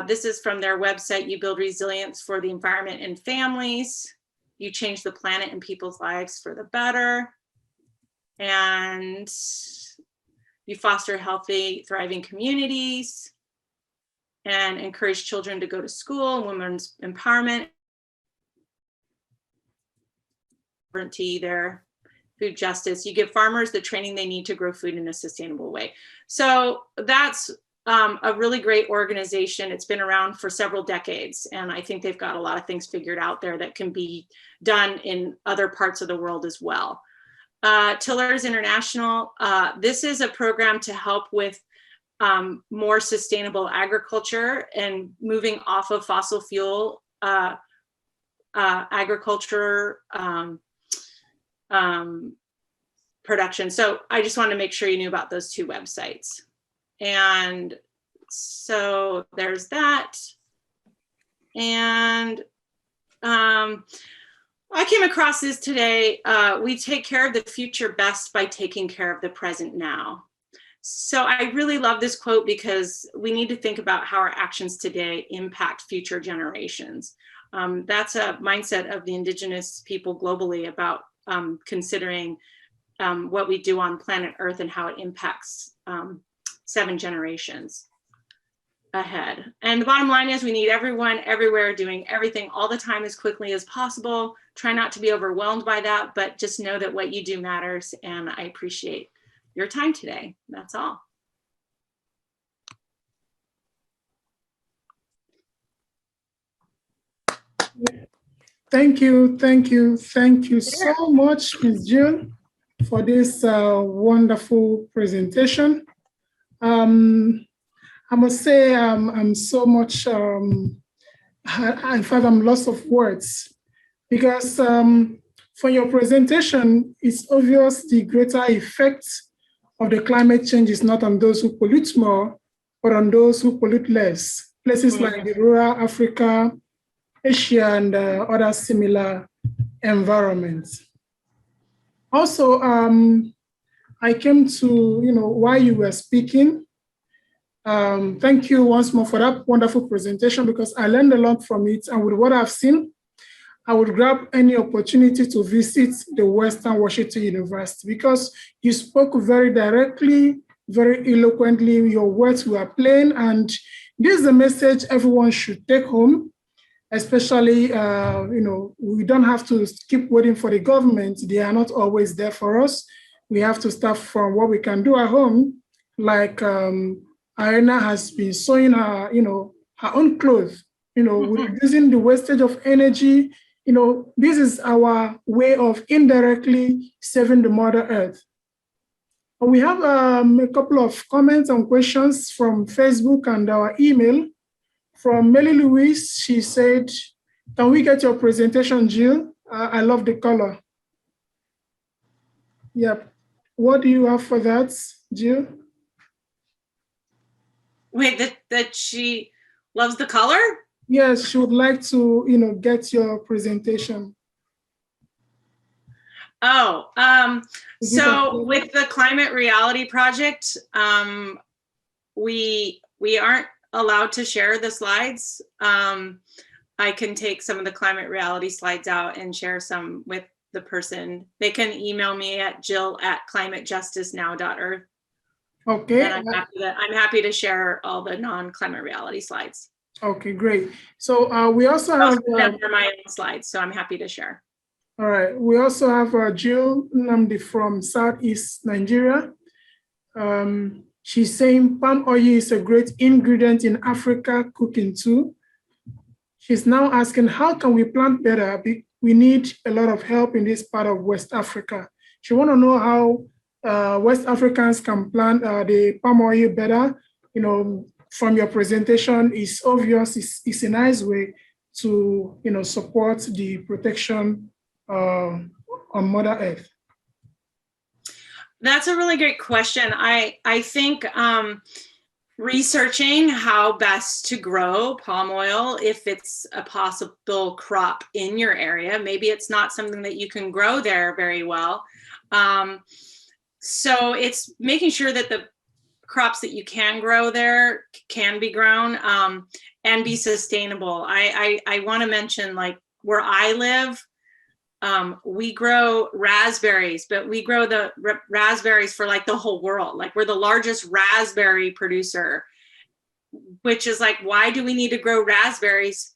this is from their website, you build resilience for the environment and families, you change the planet and people's lives for the better, and you foster healthy, thriving communities, and encourage children to go to school, and women's empowerment, their food justice. You give farmers the training they need to grow food in a sustainable way. So that's a really great organization. It's been around for several decades, and I think they've got a lot of things figured out there that can be done in other parts of the world as well. Tillers International, this is a program to help with more sustainable agriculture and moving off of fossil fuel agriculture production. So I just wanted to make sure you knew about those two websites. And so there's that. And I came across this today. We take care of the future best by taking care of the present now. So I really love this quote, because we need to think about how our actions today impact future generations. That's a mindset of the indigenous people globally, about considering what we do on planet Earth and how it impacts 7 generations ahead. And the bottom line is, we need everyone everywhere doing everything all the time as quickly as possible. Try not to be overwhelmed by that, but just know that what you do matters. And I appreciate your time today. That's all. Thank you so much, Ms. Jill, for this wonderful presentation. I must say I'm so much, in fact, I'm lost of words, because for your presentation, it's obvious the greater effect of the climate change is not on those who pollute more, but on those who pollute less. Places like the rural Africa, Asia and other similar environments. Also, I came to, while you were speaking, thank you once more for that wonderful presentation, because I learned a lot from it. And with what I've seen, I would grab any opportunity to visit the Western Washington University, because you spoke very directly, very eloquently, your words were plain, and this is a message everyone should take home, especially, we don't have to keep waiting for the government. They are not always there for us. We have to start from what we can do at home, like IONA has been sewing her, her own clothes, reducing the wastage of energy. This is our way of indirectly saving the Mother Earth. We have a couple of comments and questions from Facebook and our email. From Melly Louise, she said, can we get your presentation, Jill? I love the color. Yep. What do you have for that, Jill? Wait, that she loves the color? Yes, she would like to, get your presentation. Oh, so with the Climate Reality Project, we aren't allowed to share the slides. I can take some of the climate reality slides out and share some with the person. They can email me at jill@climatejusticenow.earth. Okay. And I'm happy to share all the non-climate reality slides. Okay, great. So we also have for my own slides, so I'm happy to share. All right. We also have Jill Namdi from Southeast Nigeria. She's saying palm oil is a great ingredient in Africa cooking too. She's now asking, how can we plant better? We need a lot of help in this part of West Africa. She want to know how West Africans can plant the palm oil better. From your presentation, it's obvious, it's a nice way to support the protection on Mother Earth. That's a really great question. I think researching how best to grow palm oil, if it's a possible crop in your area, maybe it's not something that you can grow there very well. So it's making sure that the crops that you can grow there can be grown and be sustainable. I want to mention, like, where I live, we grow raspberries, but we grow the raspberries for like the whole world. Like, we're the largest raspberry producer, which is like, why do we need to grow raspberries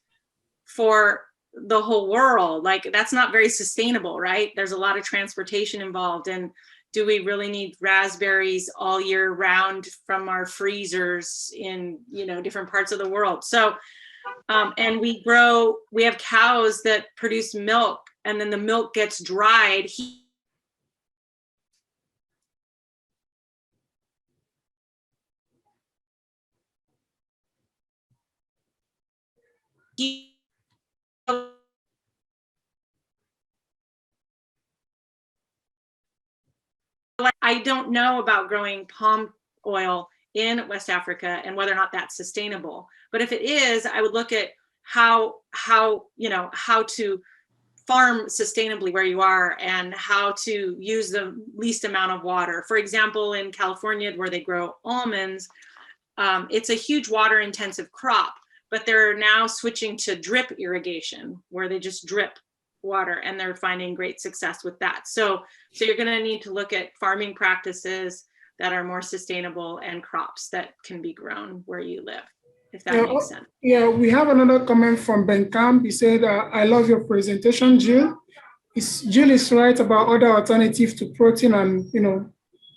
for the whole world? Like, that's not very sustainable, right? There's a lot of transportation involved. And do we really need raspberries all year round from our freezers in, different parts of the world? So, and we have cows that produce milk, and then the milk gets dried. I don't know about growing palm oil in West Africa and whether or not that's sustainable. But if it is, I would look at how to farm sustainably where you are and how to use the least amount of water. For example, in California, where they grow almonds, it's a huge water intensive crop, but they're now switching to drip irrigation, where they just drip water, and they're finding great success with that. So you're going to need to look at farming practices that are more sustainable and crops that can be grown where you live, if that makes sense. Yeah, we have another comment from Ben Camp. He said, I love your presentation, Jill. Jill is right about other alternatives to protein, and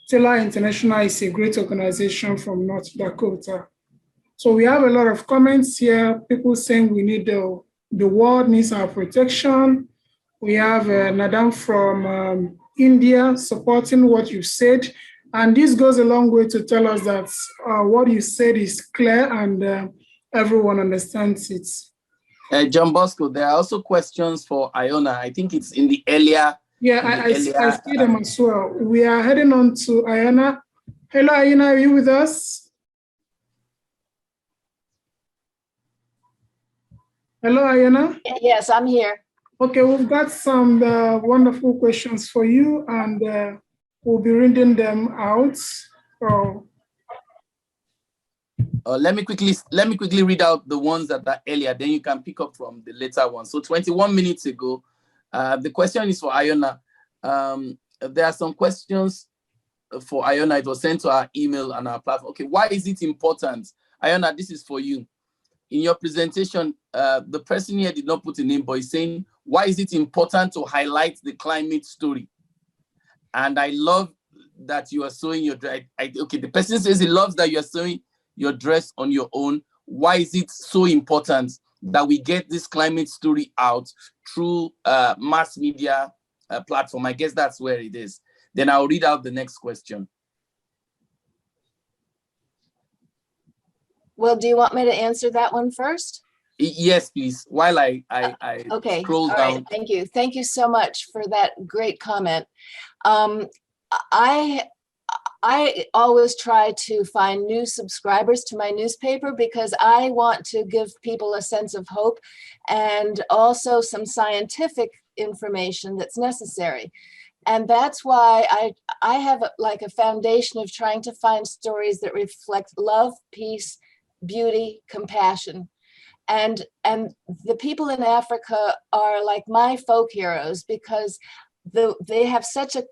Taylor International is a great organization from North Dakota. So we have a lot of comments here, people saying we need the world needs our protection. We have Nadam from India supporting what you said. And this goes a long way to tell us that what you said is clear and everyone understands it. Johnbosco, there are also questions for IONA. I think it's in the earlier. Yeah, I see them as well. We are heading on to IONA. Hello, IONA, are you with us? Hello, IONA. Yes, I'm here. Okay, we've got some wonderful questions for you, and we'll be reading them out. So, let me quickly read out the ones that are earlier, then you can pick up from the later ones. So 21 minutes ago, the question is for IONA. There are some questions for IONA. It was sent to our email and our platform. Okay, why is it important? IONA, this is for you. In your presentation, the person here did not put a name, but he's saying, why is it important to highlight the climate story? And I love that you are sewing your dress. Okay, the person says he loves that you are sewing your dress on your own. Why is it so important that we get this climate story out through mass media platform? I guess that's where it is. Then I'll read out the next question. Well, do you want me to answer that one first? Yes, please. While I okay. scroll All down. Right. Thank you. Thank you so much for that great comment. I always try to find new subscribers to my newspaper because I want to give people a sense of hope and also some scientific information that's necessary. And that's why I have like a foundation of trying to find stories that reflect love, peace, beauty, compassion. And the people in Africa are like my folk heroes because they have such a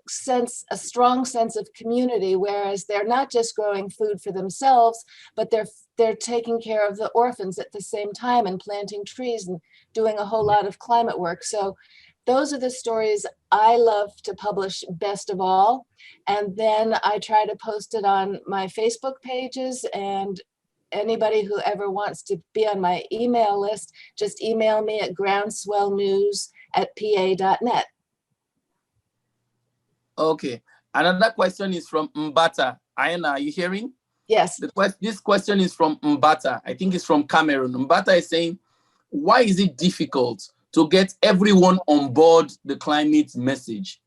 strong sense of community, whereas they're not just growing food for themselves, but they're taking care of the orphans at the same time and planting trees and doing a whole lot of climate work. So those are the stories I love to publish best of all. And then I try to post it on my Facebook pages, and anybody who ever wants to be on my email list, just email me at groundswellnews@pa.net. Okay. Another question is from Mbata. Ayana, are you hearing? Yes. This question is from Mbata. I think it's from Cameroon. Mbata is saying, why is it difficult to get everyone on board the climate message?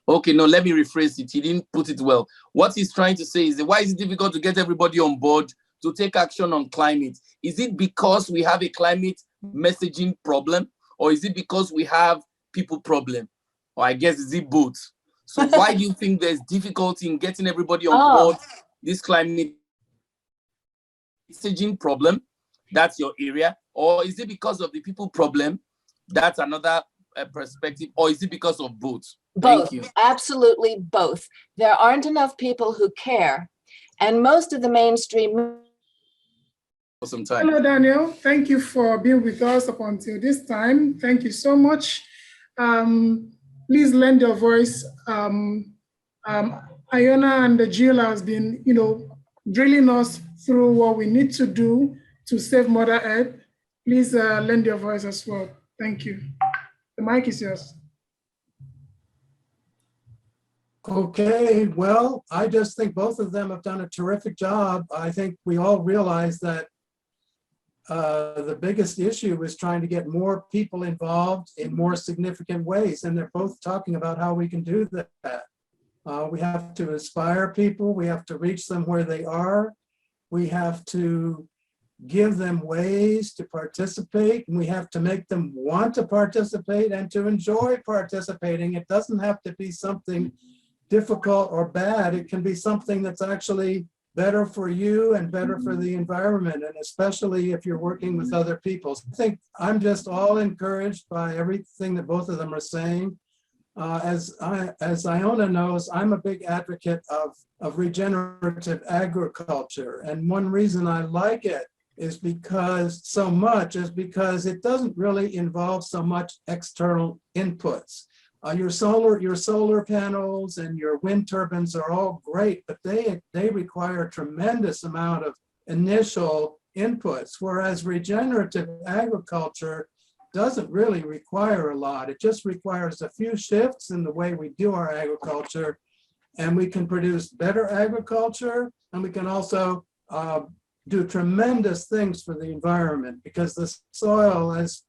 Okay, no, let me rephrase it. He didn't put it well. What he's trying to say is, why is it difficult to get everybody on board to take action on climate? Is it because we have a climate messaging problem, or is it because we have people problem? Or I guess, is it both? So why do you think there's difficulty in getting everybody on board this climate messaging problem? That's your area. Or is it because of the people problem? That's another perspective. Or is it because of both? Both. Thank you. Absolutely both. There aren't enough people who care. And most of the mainstream. Some time. Hello, Daniel. Thank you for being with us up until this time. Thank you so much. Please lend your voice. IONA and Jill has been, drilling us through what we need to do to save Mother Earth. Please lend your voice as well. Thank you. The mic is yours. Okay, well, I just think both of them have done a terrific job. I think we all realize that the biggest issue is trying to get more people involved in more significant ways, and they're both talking about how we can do that. We have to inspire people, we have to reach them where they are, we have to give them ways to participate, and we have to make them want to participate and to enjoy participating. It doesn't have to be something difficult or bad. It can be something that's actually better for you and better for the environment, and especially if you're working with other people. I think I'm just all encouraged by everything that both of them are saying. As IONA knows, I'm a big advocate of regenerative agriculture, and one reason I like it is because it doesn't really involve so much external inputs. Your solar panels and your wind turbines are all great, but they require a tremendous amount of initial inputs, whereas regenerative agriculture doesn't really require a lot. It just requires a few shifts in the way we do our agriculture, and we can produce better agriculture, and we can also do tremendous things for the environment, because the soil, as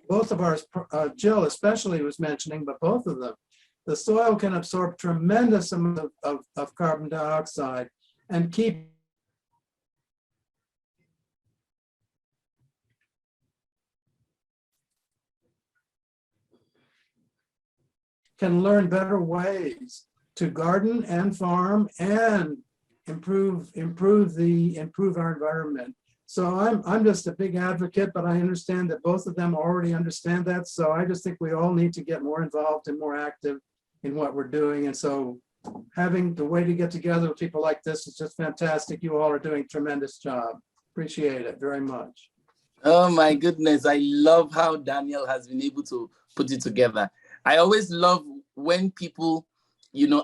both of ours, Jill especially was mentioning, but both of them, the soil can absorb tremendous amount of carbon dioxide and keep can learn better ways to garden and farm and improve our environment. So I'm just a big advocate, but I understand that both of them already understand that. So I just think we all need to get more involved and more active in what we're doing. And so having the way to get together with people like this is just fantastic. You all are doing a tremendous job. Appreciate it very much. Oh my goodness, I love how Daniel has been able to put it together. I always love when people,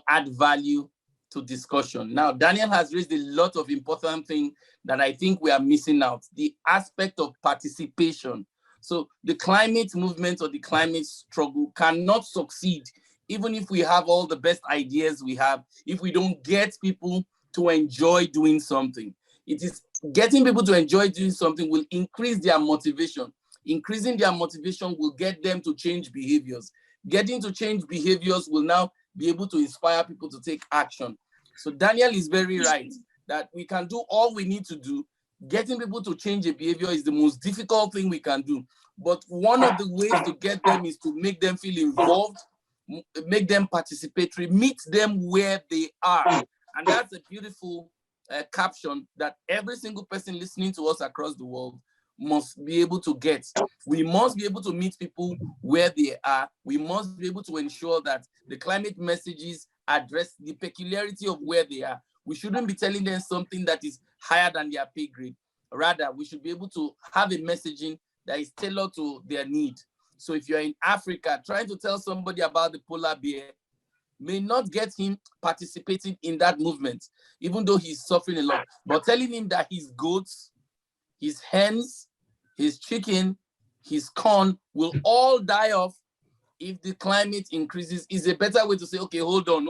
add value to discussion. Now, Daniel has raised a lot of important things that I think we are missing out. The aspect of participation. So the climate movement or the climate struggle cannot succeed even if we have all the best ideas we have, if we don't get people to enjoy doing something. It is getting people to enjoy doing something will increase their motivation. Increasing their motivation will get them to change behaviors. Getting to change behaviors will now be able to inspire people to take action. So Daniel is very right that we can do all we need to do. Getting people to change a behavior is the most difficult thing we can do. But one of the ways to get them is to make them feel involved, make them participatory, meet them where they are. And that's a beautiful caption that every single person listening to us across the world must be able to get. We must be able to meet people where they are. We must be able to ensure that the climate messages address the peculiarity of where they are. We shouldn't be telling them something that is higher than their pay grade. Rather, we should be able to have a messaging that is tailored to their need. So if you're in Africa, trying to tell somebody about the polar bear may not get him participating in that movement, even though he's suffering a lot. But telling him that his goats, his hens, his chicken, his corn will all die off if the climate increases is a better way to say, okay, hold on.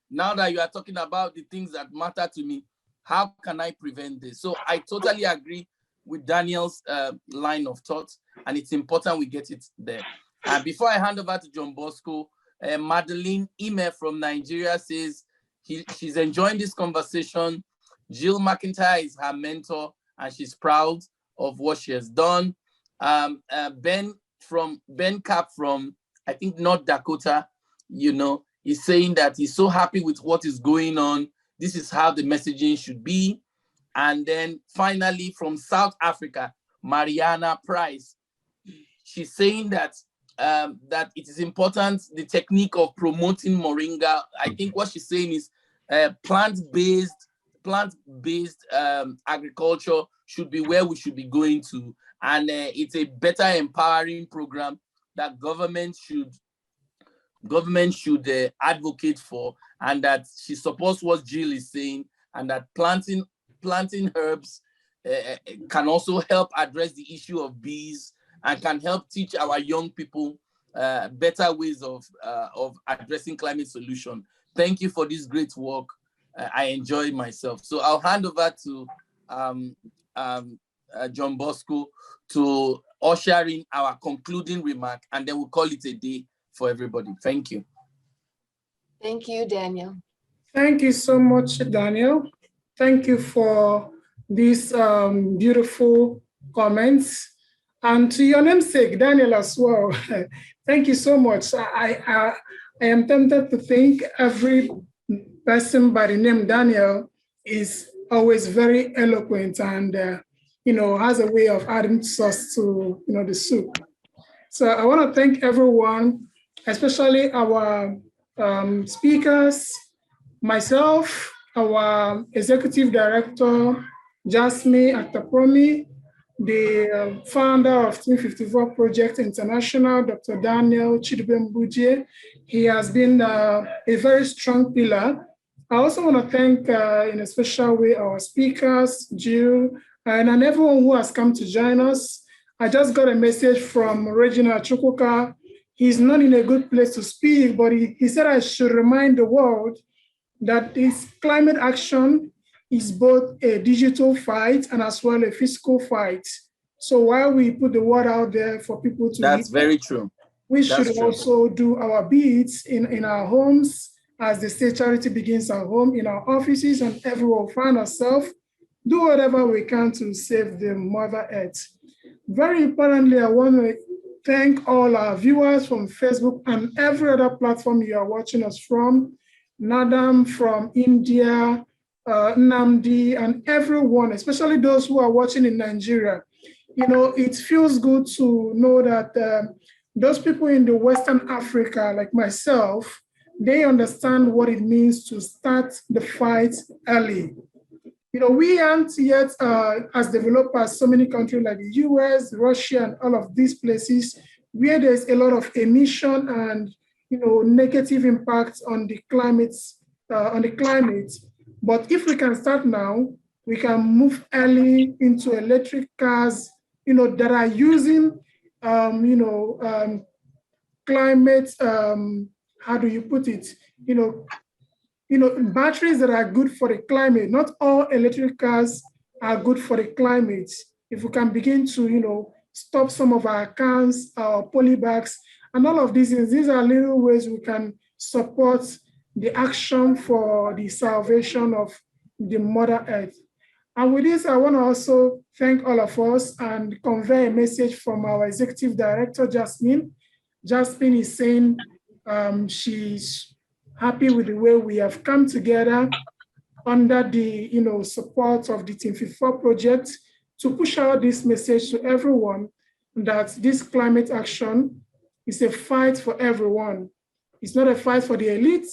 Now that you are talking about the things that matter to me, how can I prevent this? So I totally agree with Daniel's line of thought, and it's important we get it there. Before I hand over to Johnbosco, Madeline Ime from Nigeria says she's enjoying this conversation. Jill McIntyre is her mentor, and she's proud of what she has done. Ben Cap from, I think, North Dakota, is saying that he's so happy with what is going on. This is how the messaging should be. And then finally from South Africa, Mariana Price, she's saying that that it is important, the technique of promoting moringa. I think what she's saying is plant-based agriculture should be where we should be going to. And it's a better empowering program that government should advocate for, and that she supports what Jill is saying, and that planting herbs can also help address the issue of bees and can help teach our young people better ways of addressing climate solution. Thank you for this great work. I enjoy myself. So I'll hand over to Johnbosco to usher in our concluding remark, and then we'll call it a day for everybody. Thank you. Thank you, Daniel. Thank you so much, Daniel. Thank you for these beautiful comments. And to your namesake, Daniel, as well. Thank you so much. I am tempted to think every person by the name Daniel is always very eloquent and has a way of adding sauce to the soup. So I want to thank everyone, especially our speakers, myself, our executive director, Jasmin at the Promi, the founder of Team54project International, Dr. Daniel Chidubem Gbujie. He has been a very strong pillar. I also want to thank in a special way our speakers, Jill, and everyone who has come to join us. I just got a message from Regina Chukwuka. He's not in a good place to speak, but he said I should remind the world that this climate action is both a digital fight and as well a physical fight. So while we put the word out there for people to That's very true. We should also do our bits in our homes as the state charity begins at home, in our offices, and everyone find ourselves, do whatever we can to save the Mother Earth. Very importantly, I want to thank all our viewers from Facebook and every other platform you are watching us from. Nadam from India, Namdi, and everyone, especially those who are watching in Nigeria. You know, it feels good to know that those people in the Western Africa, like myself, they understand what it means to start the fight early. You know, we aren't yet, as developers, so many countries like the US, Russia, and all of these places where there's a lot of emission and, you know, negative impacts on the climate. But if we can start now, we can move early into electric cars, you know, that are using, climate, how do you put it? You know, batteries that are good for the climate. Not all electric cars are good for the climate. If we can begin to, you know, stop some of our cans, our polybags, and all of these things, these are little ways we can support the action for the salvation of the Mother Earth. And with this, I want to also thank all of us and convey a message from our executive director, Jasmin. Jasmin is saying she's happy with the way we have come together under the, you know, support of the Team54 project to push out this message to everyone that this climate action is a fight for everyone. It's not a fight for the elite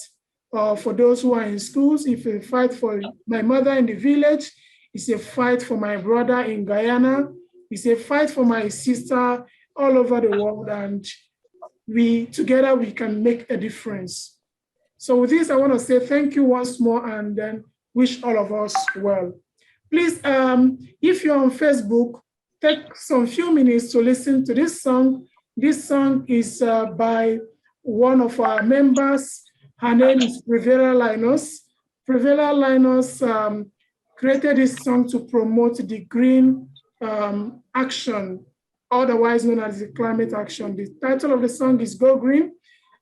or for those who are in schools. It's a fight for my mother in the village. It's a fight for my brother in Guyana. It's a fight for my sister all over the world. And together we can make a difference. So with this, I want to say thank you once more and then wish all of us well. Please, if you're on Facebook, take some few minutes to listen to this song. This song is by one of our members. Her name is Prevera Linus. Prevera Linus created this song to promote the green action, otherwise known as the climate action. The title of the song is Go Green,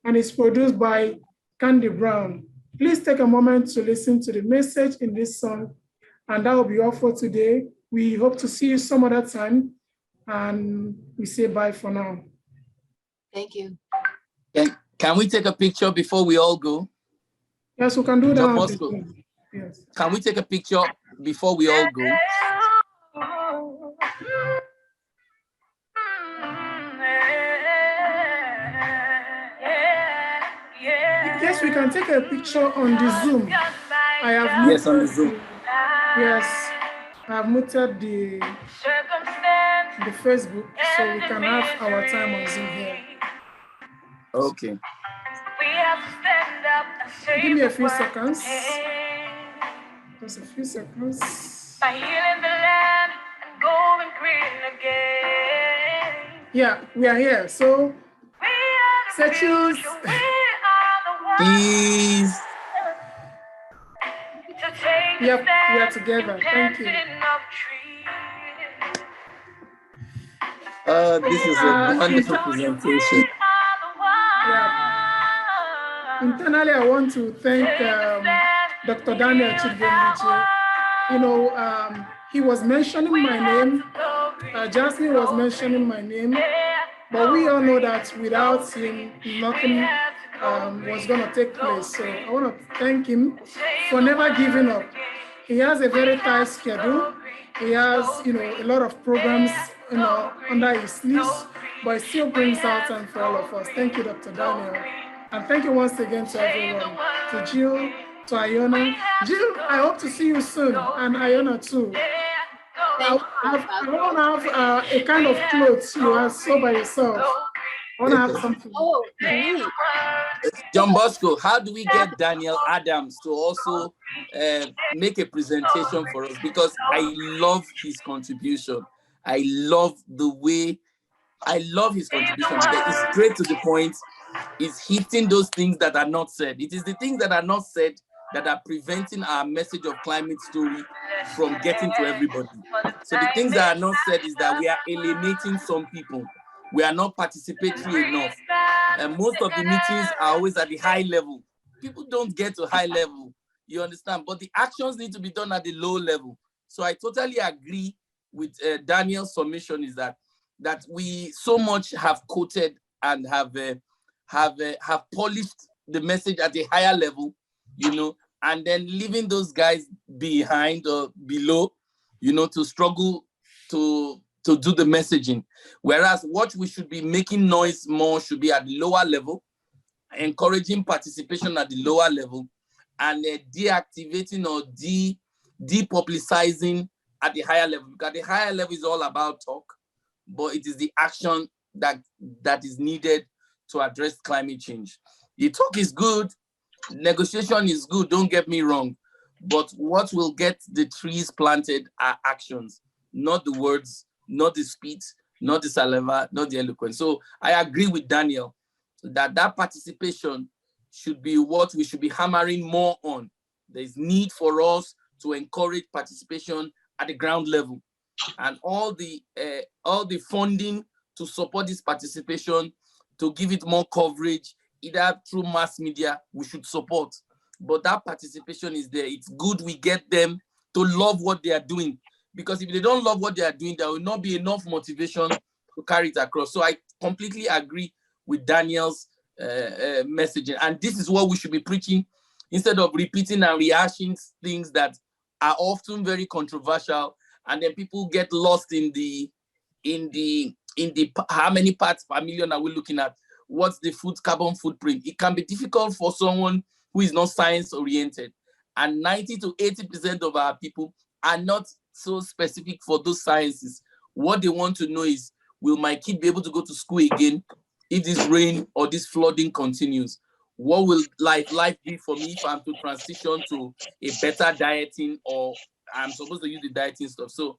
and it's produced by Candy Brown. Please take a moment to listen to the message in this song, and that will be all for today. We hope to see you some other time, and we say bye for now. Thank you. Can we take a picture before we all go? Yes, we can do that. Johnbosco, yes. Can we take a picture before we all go? Yes, we can take a picture on the Zoom. I have muted, yes, on the Zoom. Yes, I have muted the Facebook, so we can have our time on Zoom here. Okay. Give me a few seconds. Just a few seconds. By healing the land and going green again. Yeah, we are here. So, searches. Please. Yep, we are together. Thank you. This is a wonderful presentation. Yeah. Internally, I want to thank Dr. Daniel Chidubem. You know, he was mentioning my name. Jasmin was mentioning my name. But we all know that without him, nothing was going to take place. So I want to thank him for never giving up. He has a very tight schedule. He has, you know, a lot of programs, you know, under his sleeves, but he still brings out time for all of us. Thank you, Dr. Daniel. And thank you once again to everyone, to Jill, to IONA. Jill, I hope to see you soon, and IONA too. I want to have a kind of clothes you are so by yourself. I want to have something. Oh, neat. Johnbosco, how do we get Daniel Adams to also make a presentation for us? Because I love his contribution. I love his contribution because it's straight to the point. It's hitting those things that are not said. It is the things that are not said that are preventing our message of climate story from getting to everybody. So the things that are not said is that we are alienating some people. We are not participatory enough. And most of the meetings are always at the high level. People don't get to high level, you understand? But the actions need to be done at the low level. So I totally agree with Daniel's submission is that that we so much have quoted and have polished the message at a higher level, you know, and then leaving those guys behind or below, you know, to struggle to do the messaging. Whereas what we should be making noise more should be at the lower level, encouraging participation at the lower level, and deactivating or depublicizing at the higher level. Because the higher level is all about talk, but it is the action that is needed to address climate change. The talk is good, negotiation is good, don't get me wrong, but what will get the trees planted are actions, not the words, not the speech, not the saliva, not the eloquence. So I agree with Daniel that participation should be what we should be hammering more on. There's need for us to encourage participation at the ground level, and all the funding to support this participation, to give it more coverage, either through mass media, we should support. But that participation is there. It's good we get them to love what they are doing, because if they don't love what they are doing, there will not be enough motivation to carry it across. So I completely agree with Daniel's messaging, and this is what we should be preaching, instead of repeating and rehashing things that are often very controversial, and then people get lost in the how many parts per million are we looking at? What's the carbon footprint? It can be difficult for someone who is not science oriented, and 90 to 80% of our people are not so specific for those sciences. What they want to know is, will my kid be able to go to school again if this rain or this flooding continues? What will life be for me if I'm to transition to a better dieting, or I'm supposed to use the dieting stuff? So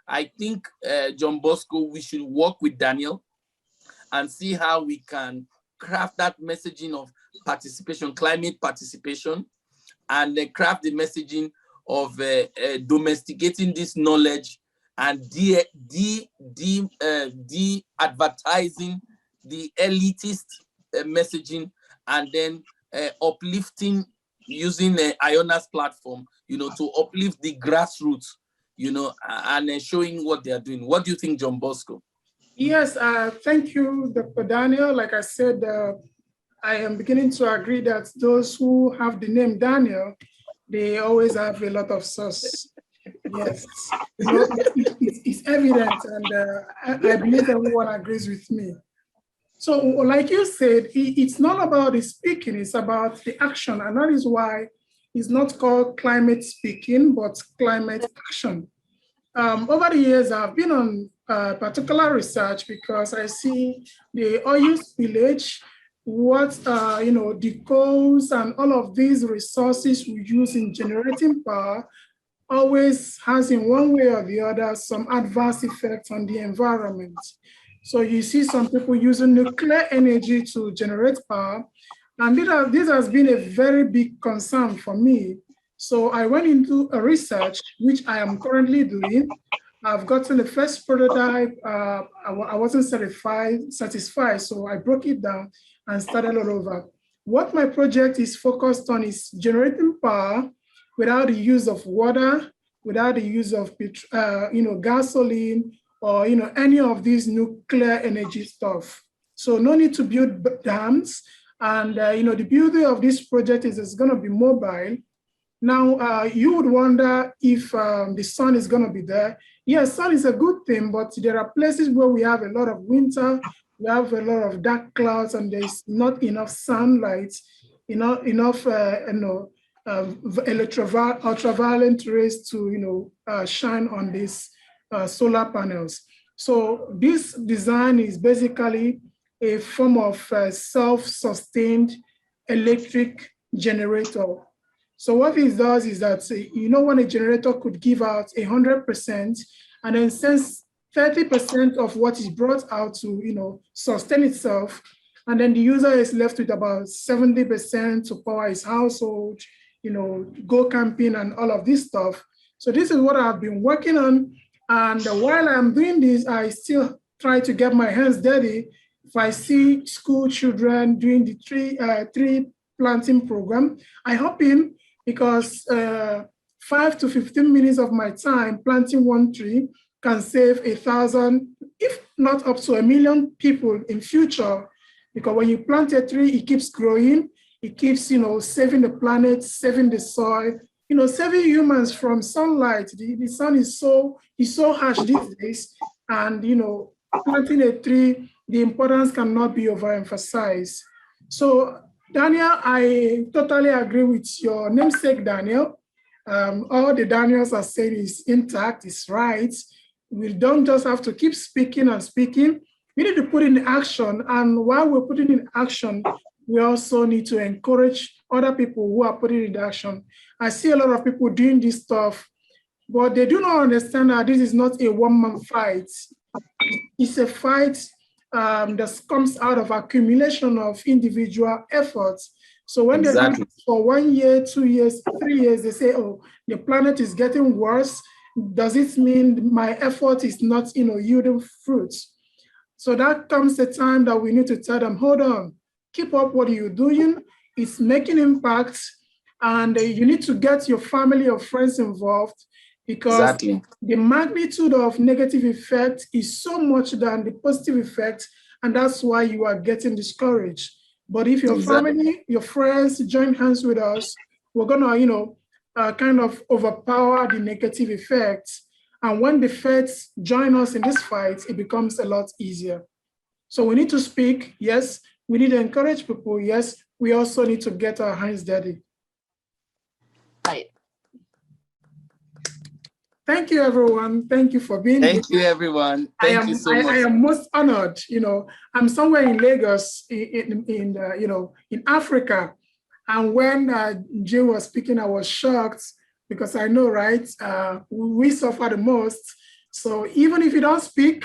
I think, Johnbosco, we should work with Daniel and see how we can craft that messaging of participation, climate participation, and craft the messaging of domesticating this knowledge and de-advertising the elitist messaging, and then uplifting, using IONA's platform, you know, to uplift the grassroots, you know, and showing what they are doing. What do you think, Johnbosco? Yes, thank you, Dr. Daniel. Like I said, I am beginning to agree that those who have the name Daniel, they always have a lot of sauce. Yes, you know, it's evident, and I believe everyone agrees with me. So like you said, it's not about the speaking, it's about the action. And that is why it's not called climate speaking, but climate action. Over the years, I've been on particular research because I see the oil spillage, what, you know, the coals and all of these resources we use in generating power always has, in one way or the other, some adverse effects on the environment. So you see some people using nuclear energy to generate power, and this has been a very big concern for me. So I went into a research, which I am currently doing. I've gotten the first prototype. I wasn't satisfied, so I broke it down and started all over. What my project is focused on is generating power without the use of water, without the use of you know, gasoline, or, you know, any of these nuclear energy stuff. So no need to build dams. And, you know, the beauty of this project is it's going to be mobile. Now, you would wonder if the sun is going to be there. Yes, sun is a good thing, but there are places where we have a lot of winter, we have a lot of dark clouds, and there's not enough sunlight, enough ultraviolet rays to, you know, shine on these solar panels. So this design is basically a form of self-sustained electric generator. So what it does is that, you know, when a generator could give out 100%, and then since 30% of what is brought out to, you know, sustain itself, and then the user is left with about 70% to power his household, you know, go camping and all of this stuff. So this is what I've been working on. And while I'm doing this, I still try to get my hands dirty. If I see school children doing the tree planting program, I hop in, because 5 to 15 minutes of my time planting one tree can save 1,000 if not up to 1 million people in future, because when you plant a tree, it keeps growing, it keeps, saving the planet, saving the soil, saving humans from sunlight. The sun is so harsh these days, and planting a tree, the importance cannot be overemphasized. So Daniel, I totally agree with your namesake, Daniel. All the Daniels are saying is intact, is right. We don't just have to keep speaking and speaking. We need to put in action. And while we're putting in action, we also need to encourage other people who are putting in action. I see a lot of people doing this stuff, but they do not understand that this is not a one-man fight. It's a fight that comes out of accumulation of individual efforts. So when they do it for 1 year, 2 years, 3 years, they say, oh, the planet is getting worse. Does it mean my effort is not yielding fruits? So that comes the time that we need to tell them, hold on, keep up what you're doing. It's making impact. And you need to get your family or friends involved, because the magnitude of negative effect is so much than the positive effect. And that's why you are getting discouraged. But if your family, your friends join hands with us, we're gonna, kind of overpower the negative effects. And when the feds join us in this fight, it becomes a lot easier. So we need to speak, yes. We need to encourage people, yes. We also need to get our hands dirty. Right. Thank you, everyone. Thank you for being here. Thank you, everyone. Thank you so much. I am most honored. I'm somewhere in Lagos, in Africa. And when Jay was speaking, I was shocked, because I know, right? We suffer the most. So even if you don't speak,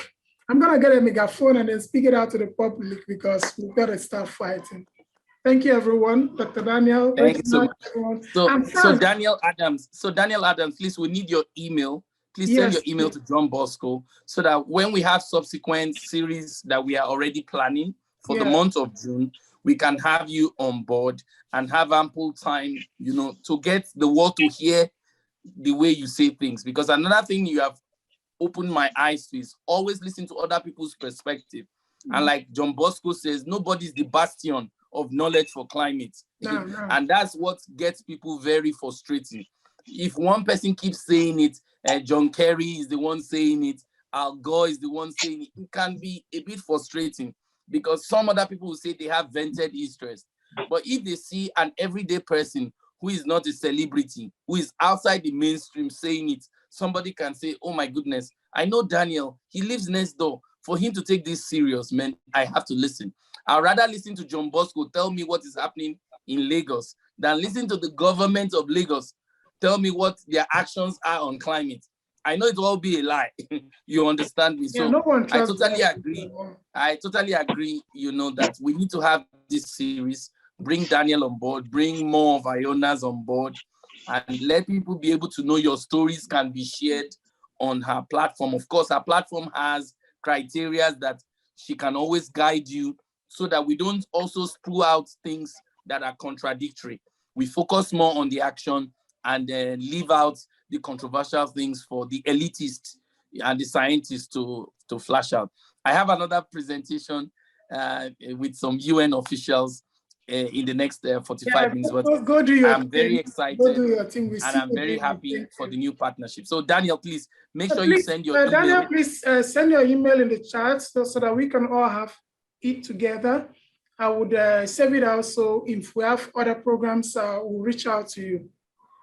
I'm gonna get a megaphone and then speak it out to the public, because we've got to start fighting. Thank you, everyone. Dr. Daniel. Thank you so much. Everyone. So Daniel Adams, please, we need your email. Please send your email to Johnbosco, so that when we have subsequent series that we are already planning for the month of June, we can have you on board and have ample time, to get the world to hear the way you say things. Because another thing you have opened my eyes to is always listen to other people's perspective. And like Johnbosco says, nobody's the bastion of knowledge for climate. No. And that's what gets people very frustrating. If one person keeps saying it, John Kerry is the one saying it, Al Gore is the one saying it, it can be a bit frustrating, because some other people will say they have vented interest. But if they see an everyday person who is not a celebrity, who is outside the mainstream saying it, somebody can say, oh my goodness, I know Daniel, he lives next door. For him to take this serious, man, I have to listen. I'd rather listen to Johnbosco tell me what is happening in Lagos than listen to the government of Lagos tell me what their actions are on climate. I know it will all be a lie. You understand me? So I totally agree. I totally agree, that we need to have this series, bring Daniel on board, bring more of IONAs on board, and let people be able to know your stories can be shared on her platform. Of course, her platform has criteria that she can always guide you, so that we don't also spew out things that are contradictory. We focus more on the action and leave out the controversial things for the elitists and the scientists to flash out. I have another presentation with some UN officials in the next 45 minutes, but I'm very excited and I'm very happy for the new partnership. So Daniel, please make sure you send your email. Daniel, please send your email in the chat so that we can all have it together. I would save it out, so if we have other programs, we'll reach out to you.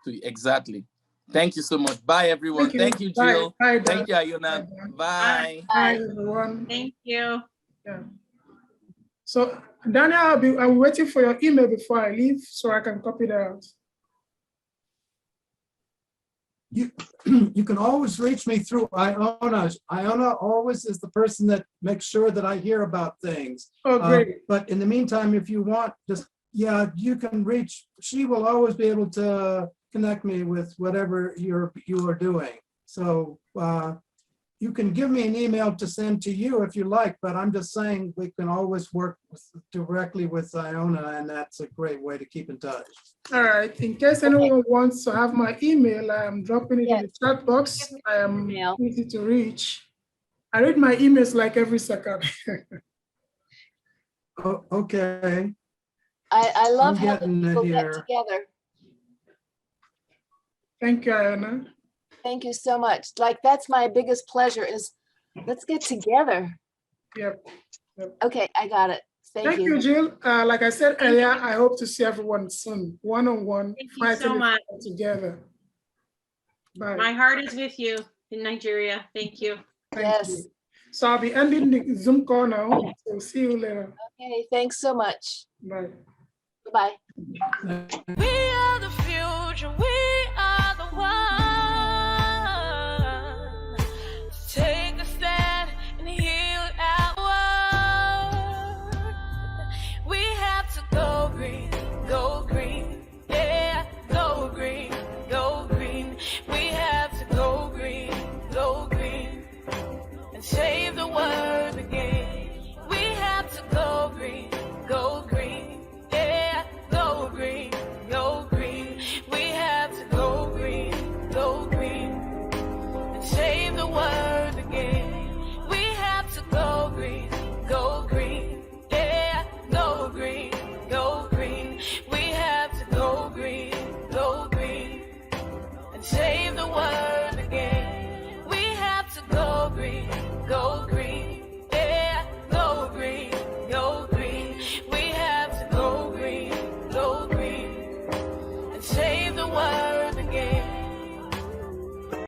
Exactly. Thank you so much. Bye, everyone. Thank you, Jill. Bye, thank you, Iona. Bye. Bye, everyone. Thank you. Yeah. So, Daniel, I'm waiting for your email before I leave so I can copy that out. You can always reach me through IONA. IONA always is the person that makes sure that I hear about things. Oh, great. But in the meantime, if you want, you can reach, she will always be able to connect me with whatever you are doing. So you can give me an email to send to you if you like, but I'm just saying we can always work directly with IONA, and that's a great way to keep in touch. All right. In case anyone wants to have my email, I am dropping it in the chat box. I am easy to reach. I read my emails like every second. Oh, okay. I love I'm helping getting it people get here. together. Thank you, IONA. Thank you so much. Like, that's my biggest pleasure is let's get together. Yep. Okay, I got it. Thank you, Jill. Like I said earlier, I hope to see everyone soon, one-on-one, Thank you fighting so it much. out together. Bye. My heart is with you in Nigeria. Thank you. Thank you. So I'll be ending the Zoom call now. So see you later. Okay, thanks so much. Bye. Bye-bye. We are the future, we are the one.